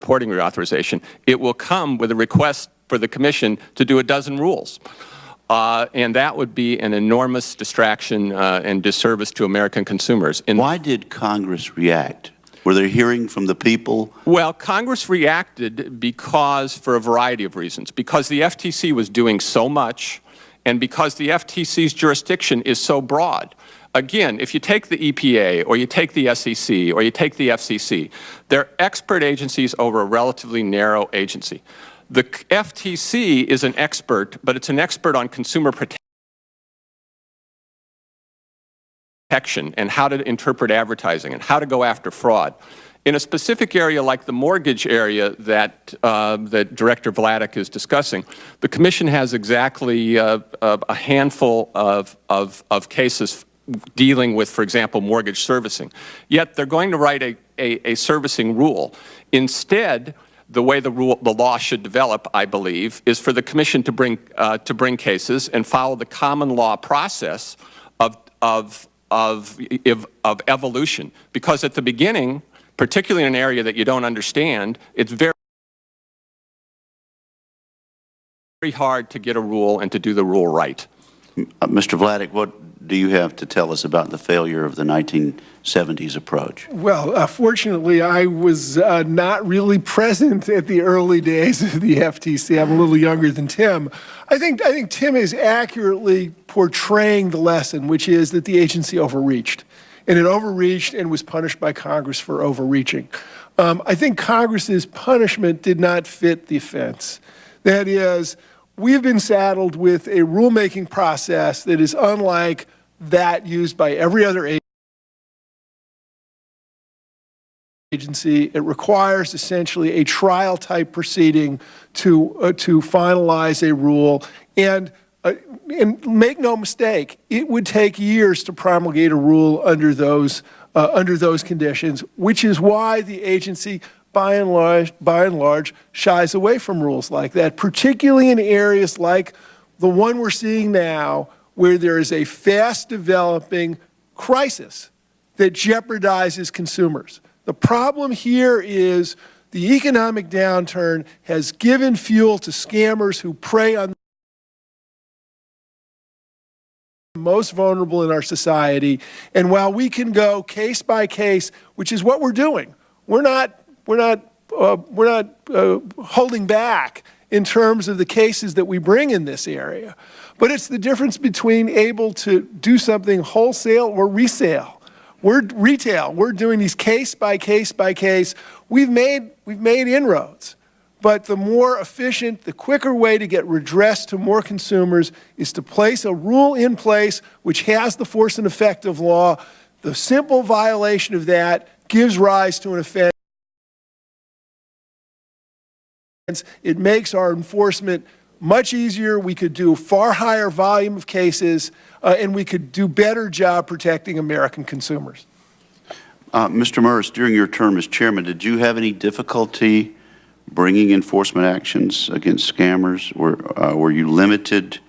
Reporting Reauthorization. It will come with a request for the Commission to do a dozen rules. And that would be an enormous distraction and disservice to American consumers. Why did Congress react? Were they hearing from the people? Well, Congress reacted because, for a variety of reasons, because the FTC was doing so much and because the FTC's jurisdiction is so broad. Again, if you take the EPA or you take the SEC or you take the FCC, they're expert agencies over a relatively narrow agency. The FTC is an expert, but it's an expert on consumer protection and how to interpret advertising and how to go after fraud. In a specific area like the mortgage area that Director Vladeck is discussing, the Commission has exactly a handful of cases dealing with, for example, mortgage servicing. Yet they're going to write a servicing rule. Instead, the way the law should develop, I believe, is for the Commission to bring cases and follow the common law process of evolution. Because at the beginning, particularly in an area that you don't understand, it's very hard to get a rule and to do the rule right. Mr. Vladeck, what do you have to tell us about the failure of the 1970s approach? Well, fortunately, I was not really present at the early days of the FTC. I'm a little younger than Tim. I think Tim is accurately portraying the lesson, which is that the agency overreached. And it overreached and was punished by Congress for overreaching. I think Congress's punishment did not fit the offense. That is, we've been saddled with a rulemaking process that is unlike that used by every other agency. It requires essentially a trial-type proceeding to finalize a rule. And make no mistake, it would take years to promulgate a rule under those conditions, which is why the agency, by and large, shies away from rules like that, particularly in areas like the one we're seeing now, where there is a fast-developing crisis that jeopardizes consumers. The problem here is the economic downturn has given fuel to scammers who prey on the most vulnerable in our society. And while we can go case by case, which is what we're doing, we're not holding back in terms of the cases that we bring in this area. But it's the difference between able to do something wholesale or resale. We're retail. We're doing these case by case by case. We've made inroads, but the more efficient, the quicker way to get redress to more consumers is to place a rule in place which has the force and effect of law. The simple violation of that gives rise to an offense. It makes our enforcement much easier. We could do a far higher volume of cases, and we could do a better job protecting American consumers. Mr. Morris, during your term as chairman, did you have any difficulty bringing enforcement actions against scammers? Were you limited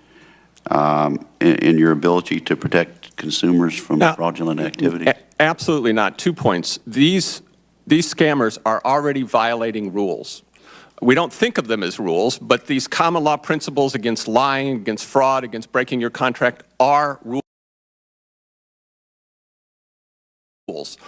in your ability to protect consumers from fraudulent activities? Absolutely not. 2 points. These scammers are already violating rules. We don't think of them as rules, but these common law principles against lying, against fraud, against breaking your contract are rules.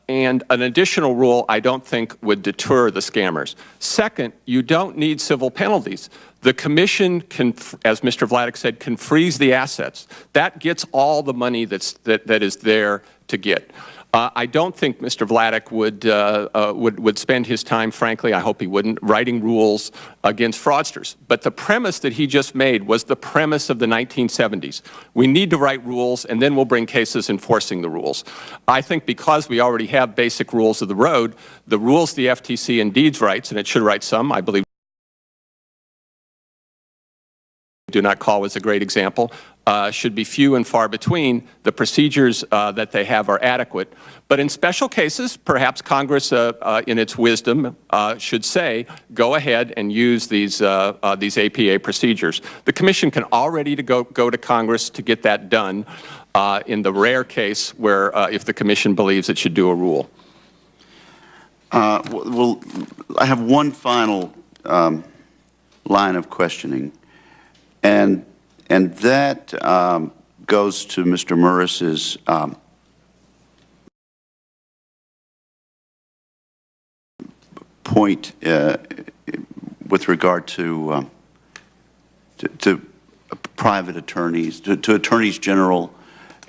And an additional rule I don't think would deter the scammers. Second, you don't need civil penalties. The commission can, as Mr. Vladeck said, can freeze the assets. That gets all the money that is there to get. I don't think Mr. Vladeck would spend his time, frankly, I hope he wouldn't, writing rules against fraudsters. But the premise that he just made was the premise of the 1970s. We need to write rules, and then we'll bring cases enforcing the rules. I think because we already have basic rules of the road, the rules the FTC indeed writes, and it should write some, I believe, do not call is a great example, should be few and far between. The procedures that they have are adequate. But in special cases, perhaps Congress, in its wisdom, should say, go ahead and use these APA procedures. The Commission can already go to Congress to get that done in the rare case where if the Commission believes it should do a rule. Well, I have one final line of questioning. And that goes to Mr. Morris's point with regard to private attorneys, to attorneys general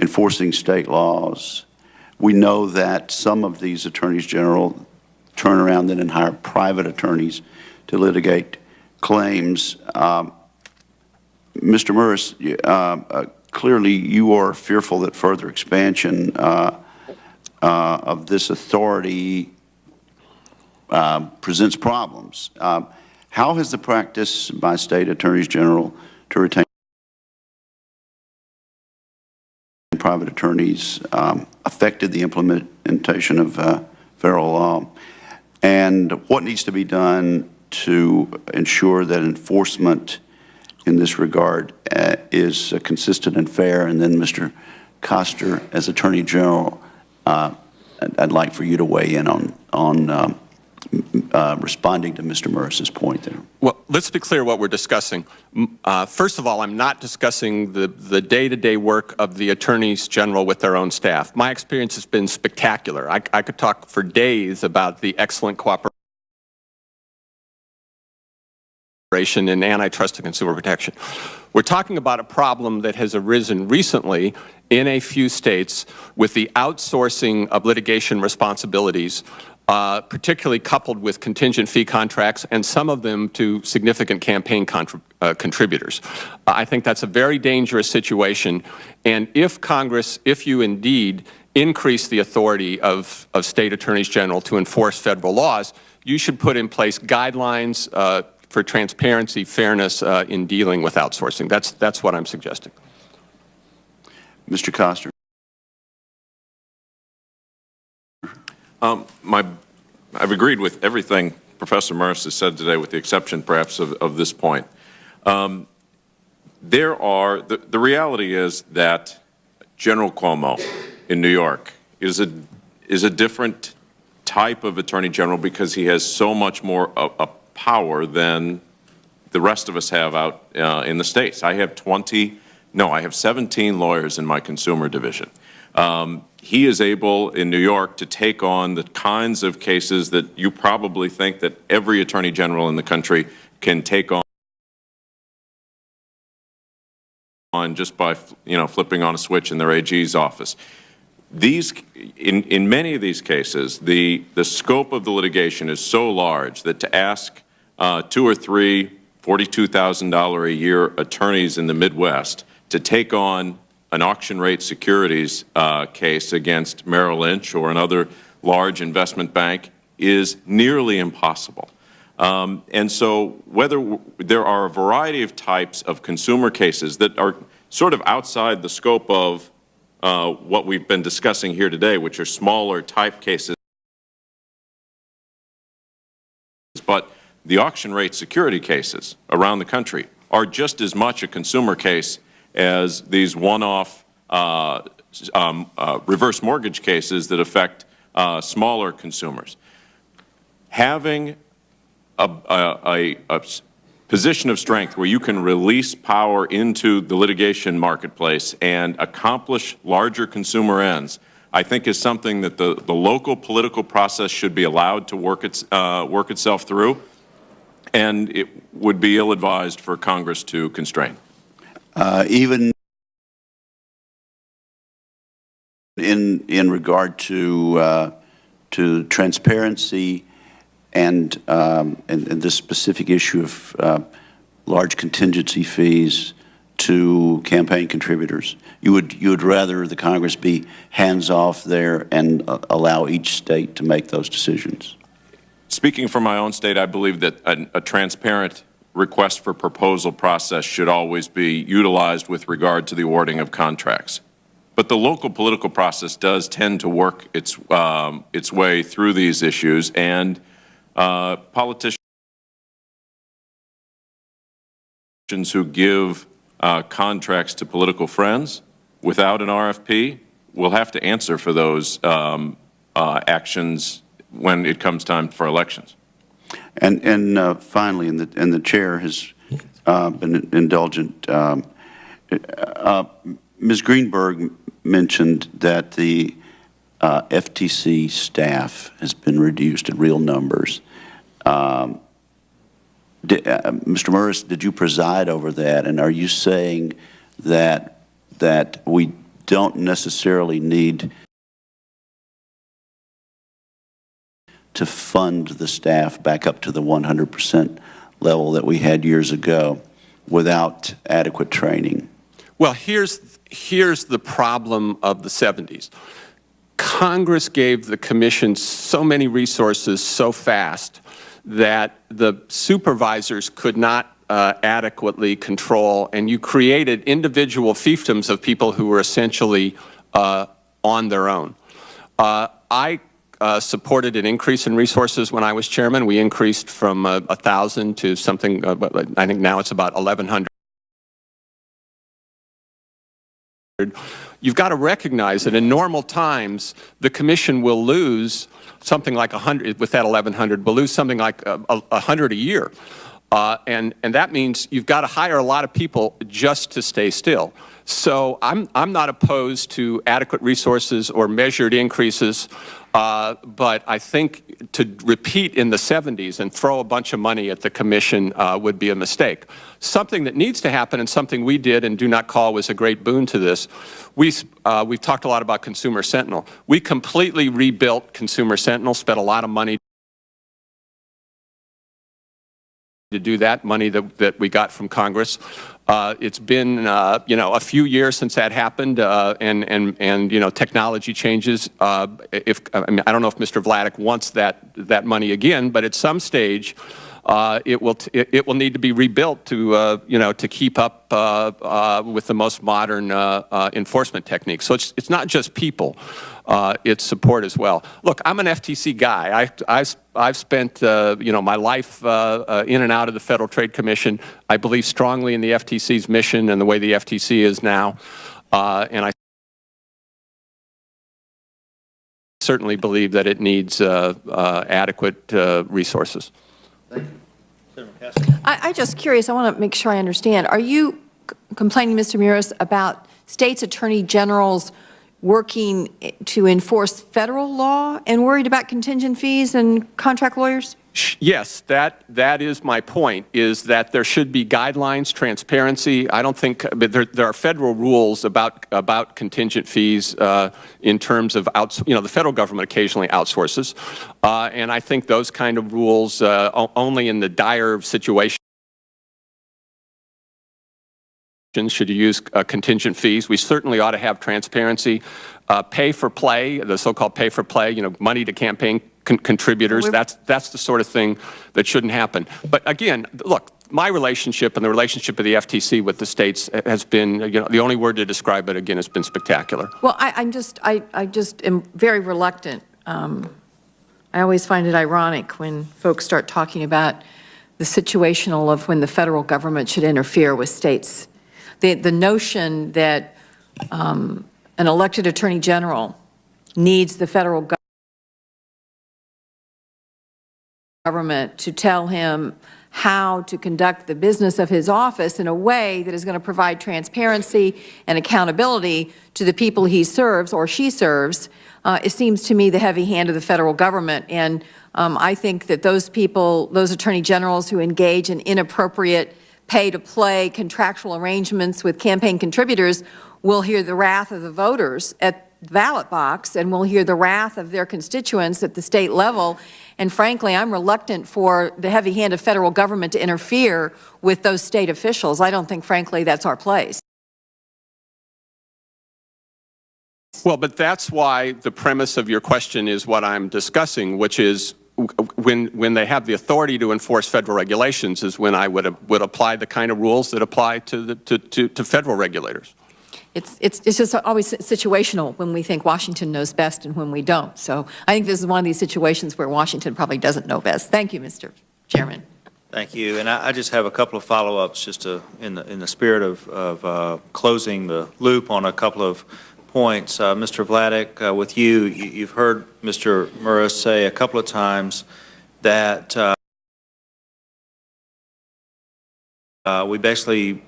enforcing state laws. We know that some of these attorneys general turn around then and hire private attorneys to litigate claims. Mr. Morris, clearly you are fearful that further expansion of this authority presents problems. How has the practice by state attorneys general to retain private attorneys affected the implementation of federal law? And what needs to be done to ensure that enforcement in this regard is consistent and fair? And then, Mr. Koster, as Attorney General, I'd like for you to weigh in on responding to Mr. Morris's point there. Well, let's be clear what we're discussing. First of all, I'm not discussing the day-to-day work of the attorneys general with their own staff. My experience has been spectacular. I could talk for days about the excellent cooperation in antitrust and consumer protection. We're talking about a problem that has arisen recently in a few states with the outsourcing of litigation responsibilities, particularly coupled with contingent fee contracts and some of them to significant campaign contributors. I think that's a very dangerous situation, and if Congress, if you indeed increase the authority of state attorneys general to enforce federal laws, you should put in place guidelines for transparency, fairness in dealing with outsourcing. That's what I'm suggesting. Mr. Koster. I've agreed with everything Professor Morris has said today, with the exception, perhaps, of this point. The reality is that General Cuomo in New York is a different type of Attorney General because he has so much more power than the rest of us have out in the states. I have 17 lawyers in my consumer division. He is able in New York to take on the kinds of cases that you probably think that every Attorney General in the country can take on just by, flipping on a switch in their AG's office. In many of these cases, the scope of the litigation is so large that to ask 2 or 3 $42,000 a year attorneys in the Midwest to take on an auction rate securities case against Merrill Lynch or another large investment bank is nearly impossible. And so whether there are a variety of types of consumer cases that are sort of outside the scope of what we've been discussing here today, which are smaller type cases, but the auction rate security cases around the country are just as much a consumer case as these one-off reverse mortgage cases that affect smaller consumers. Having a position of strength where you can release power into the litigation marketplace and accomplish larger consumer ends, I think is something that the local political process should be allowed to work itself through, and it would be ill-advised for Congress to constrain. Even in regard to transparency and this specific issue of large contingency fees to campaign contributors, you would rather the Congress be hands-off there and allow each state to make those decisions? Speaking for my own state, I believe that a transparent request for proposal process should always be utilized with regard to the awarding of contracts. But the local political process does tend to work its way through these issues, and politicians who give contracts to political friends without an RFP will have to answer for those actions when it comes time for elections. And finally, and the chair has been indulgent. Ms. Greenberg mentioned that the FTC staff has been reduced in real numbers. Mr. Morris, did you preside over that? And are you saying that we don't necessarily need to fund the staff back up to the 100% level that we had years ago without adequate training? Well, here's the problem of the 70s. Congress gave the Commission so many resources so fast that the supervisors could not adequately control, and you created individual fiefdoms of people who were essentially on their own. I supported an increase in resources when I was chairman. We increased from 1,000 to something, I think now it's about 1,100. You've got to recognize that in normal times, the Commission will lose something like 100, with that 1,100, will lose something like 100 a year. And that means you've got to hire a lot of people just to stay still. So I'm not opposed to adequate resources or measured increases, but I think to repeat in the 70s and throw a bunch of money at the Commission would be a mistake. Something that needs to happen, and something we did and do not call was a great boon to this, we've talked a lot about Consumer Sentinel. We completely rebuilt Consumer Sentinel, spent a lot of money to do that, money that we got from Congress. It's been, you know, a few years since that happened, and you know, technology changes. I mean, I don't know if Mr. Vladeck wants that money again, but at some stage, it will need to be rebuilt to you know, to keep up with the most modern enforcement techniques. So it's not just people. It's support as well. Look, I'm an FTC guy. I've spent you know, my life in and out of the Federal Trade Commission. I believe strongly in the FTC's mission and the way the FTC is now, and I certainly believe that it needs adequate resources. Thank you. I'm just curious, I want to make sure I understand. Are you complaining, Mr. Muris, about states' attorney generals working to enforce federal law and worried about contingent fees and contract lawyers? Yes, that is my point, is that there should be guidelines, transparency. I don't think, but there are federal rules about contingent fees in terms of, you know, the federal government occasionally outsources. And I think those kind of rules only in the dire situation should you use contingent fees. We certainly ought to have transparency. Pay for play, the so-called pay for play, you know, money to campaign contributors, that's the sort of thing that shouldn't happen. But again, look, my relationship and the relationship of the FTC with the states has been, you know, the only word to describe it again has been spectacular. Well, I just am very reluctant. I always find it ironic when folks start talking about the situational of when the federal government should interfere with states. The notion that an elected attorney general needs the federal government to tell him how to conduct the business of his office in a way that is going to provide transparency and accountability to the people he serves or she serves, it seems to me the heavy hand of the federal government. And I think that those people, those attorney generals who engage in inappropriate pay-to-play contractual arrangements with campaign contributors will hear the wrath of the voters at the ballot box, and will hear the wrath of their constituents at the state level. And frankly, I'm reluctant for the heavy hand of federal government to interfere with those state officials. I don't think, frankly, that's our place. Well, but that's why the premise of your question is what I'm discussing, which is when they have the authority to enforce federal regulations is when I would apply the kind of rules that apply to federal regulators. It's just always situational when we think Washington knows best and when we don't. So I think this is one of these situations where Washington probably doesn't know best. Thank you, Mr. Chairman. Thank you. And I just have a couple of follow-ups just in the spirit of closing the loop on a couple of points. Mr. Vladeck, with you've heard Mr. Muris say a couple of times that we basically,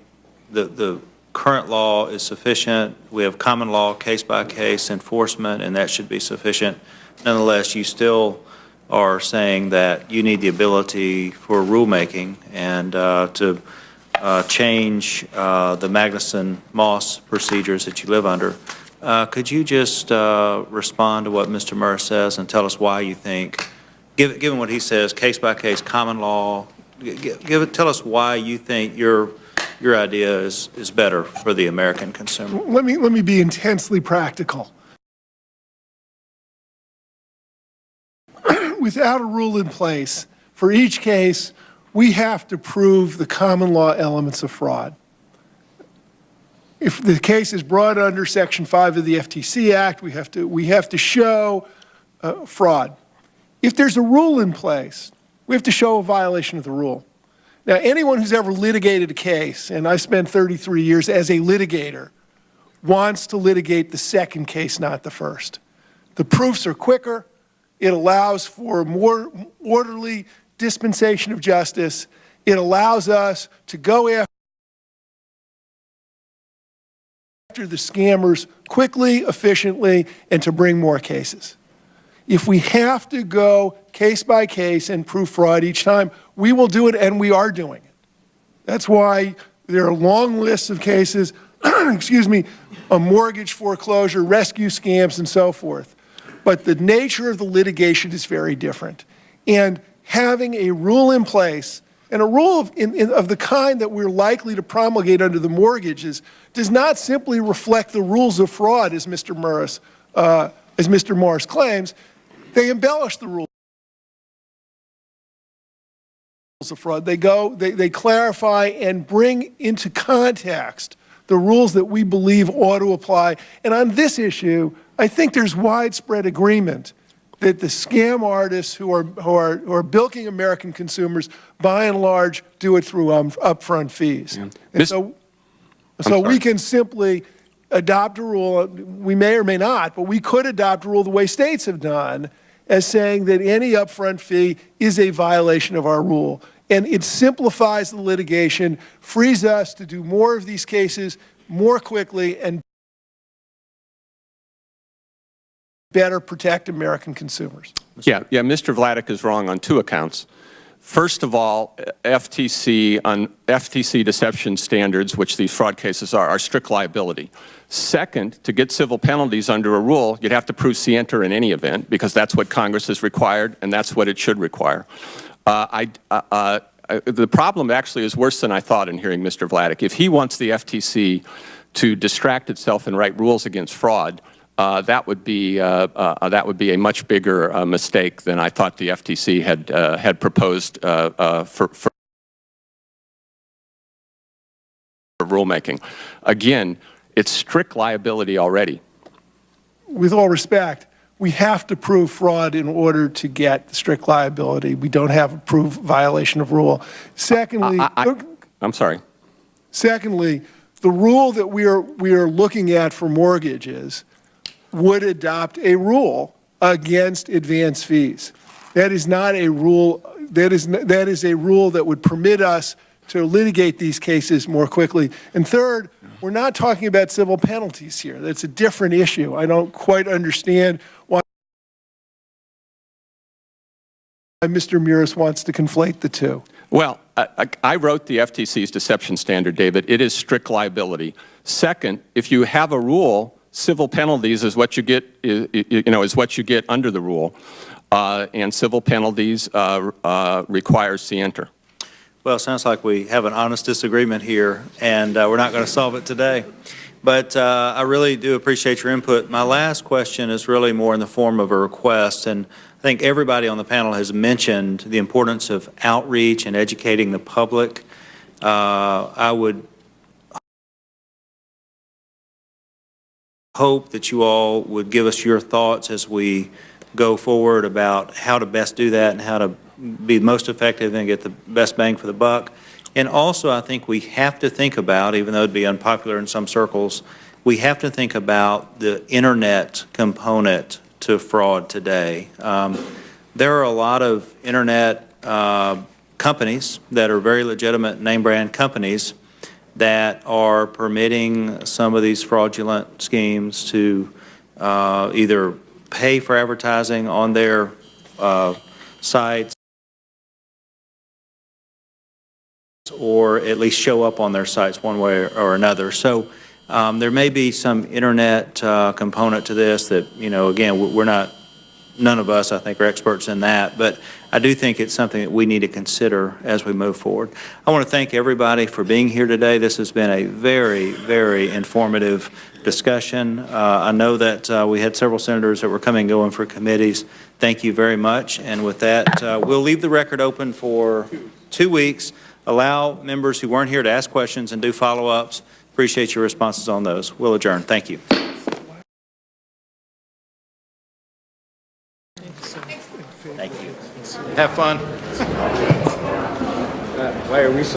the current law is sufficient. We have common law, case-by-case enforcement, and that should be sufficient. Nonetheless, you still are saying that you need the ability for rulemaking and to change the Magnuson-Moss procedures that you live under. Could you just respond to what Mr. Muris says and tell us why you think, given what he says, case-by-case, common law, tell us why you think your idea is better for the American consumer? Let me be intensely practical. Without a rule in place, for each case, we have to prove the common law elements of fraud. If the case is brought under Section 5 of the FTC Act, we have to show fraud. If there's a rule in place, we have to show a violation of the rule. Now, anyone who's ever litigated a case, and I spent 33 years as a litigator, wants to litigate the second case, not the first. The proofs are quicker. It allows for a more orderly dispensation of justice. It allows us to go after the scammers quickly, efficiently, and to bring more cases. If we have to go case by case and prove fraud each time, we will do it, and we are doing it. That's why there are long lists of cases, excuse me, a mortgage foreclosure, rescue scams, and so forth. But the nature of the litigation is very different. And having a rule in place And a rule of the kind that we're likely to promulgate under the mortgages does not simply reflect the rules of fraud, as Mr. Morris claims. They embellish the rules of fraud. They clarify and bring into context the rules that we believe ought to apply. And on this issue, I think there's widespread agreement that the scam artists who are bilking American consumers, by and large, do it through upfront fees. Yeah. And so we can simply adopt a rule. We may or may not, but we could adopt a rule the way states have done, as saying that any upfront fee is a violation of our rule. And it simplifies the litigation, frees us to do more of these cases more quickly, and better protect American consumers. Yeah, Mr. Vladeck is wrong on two accounts. First of all, FTC deception standards, which these fraud cases are strict liability. Second, to get civil penalties under a rule, you'd have to prove scienter in any event, because that's what Congress has required, and that's what it should require. The problem actually is worse than I thought in hearing Mr. Vladeck. If he wants the FTC to distract itself and write rules against fraud, that would be a much bigger mistake than I thought the FTC had proposed for rulemaking. Again, it's strict liability already. With all respect, we have to prove fraud in order to get strict liability. We don't have a proof violation of rule. Secondly, I'm sorry. Secondly, the rule that we are looking at for mortgages would adopt a rule against advance fees. That is not a rule. That is a rule that would permit us to litigate these cases more quickly. And third, we're not talking about civil penalties here. That's a different issue. I don't quite understand why Mr. Muris wants to conflate the two. Well, I wrote the FTC's deception standard, David. It is strict liability. Second, if you have a rule, civil penalties is what you get, is what you get under the rule, and civil penalties require scienter. Well, it sounds like we have an honest disagreement here, and we're not going to solve it today. But I really do appreciate your input. My last question is really more in the form of a request, and I think everybody on the panel has mentioned the importance of outreach and educating the public. I would hope that you all would give us your thoughts as we go forward about how to best do that and how to be most effective and get the best bang for the buck. And also, I think we have to think about, even though it'd be unpopular in some circles, we have to think about the internet component to fraud today. There are a lot of internet companies that are very legitimate name brand companies that are permitting some of these fraudulent schemes to either pay for advertising on their sites or at least show up on their sites one way or another. So there may be some internet component to this that, again, none of us, I think, are experts in that, but I do think it's something that we need to consider as we move forward. I want to thank everybody for being here today. This has been a very, very informative discussion. I know that we had several senators that were coming and going for committees. Thank you very much. And with that, we'll leave the record open for 2 weeks. Allow members who weren't here to ask questions and do follow-ups. Appreciate your responses on those. We'll adjourn. Thank you. Thank you. Have fun. Why are we so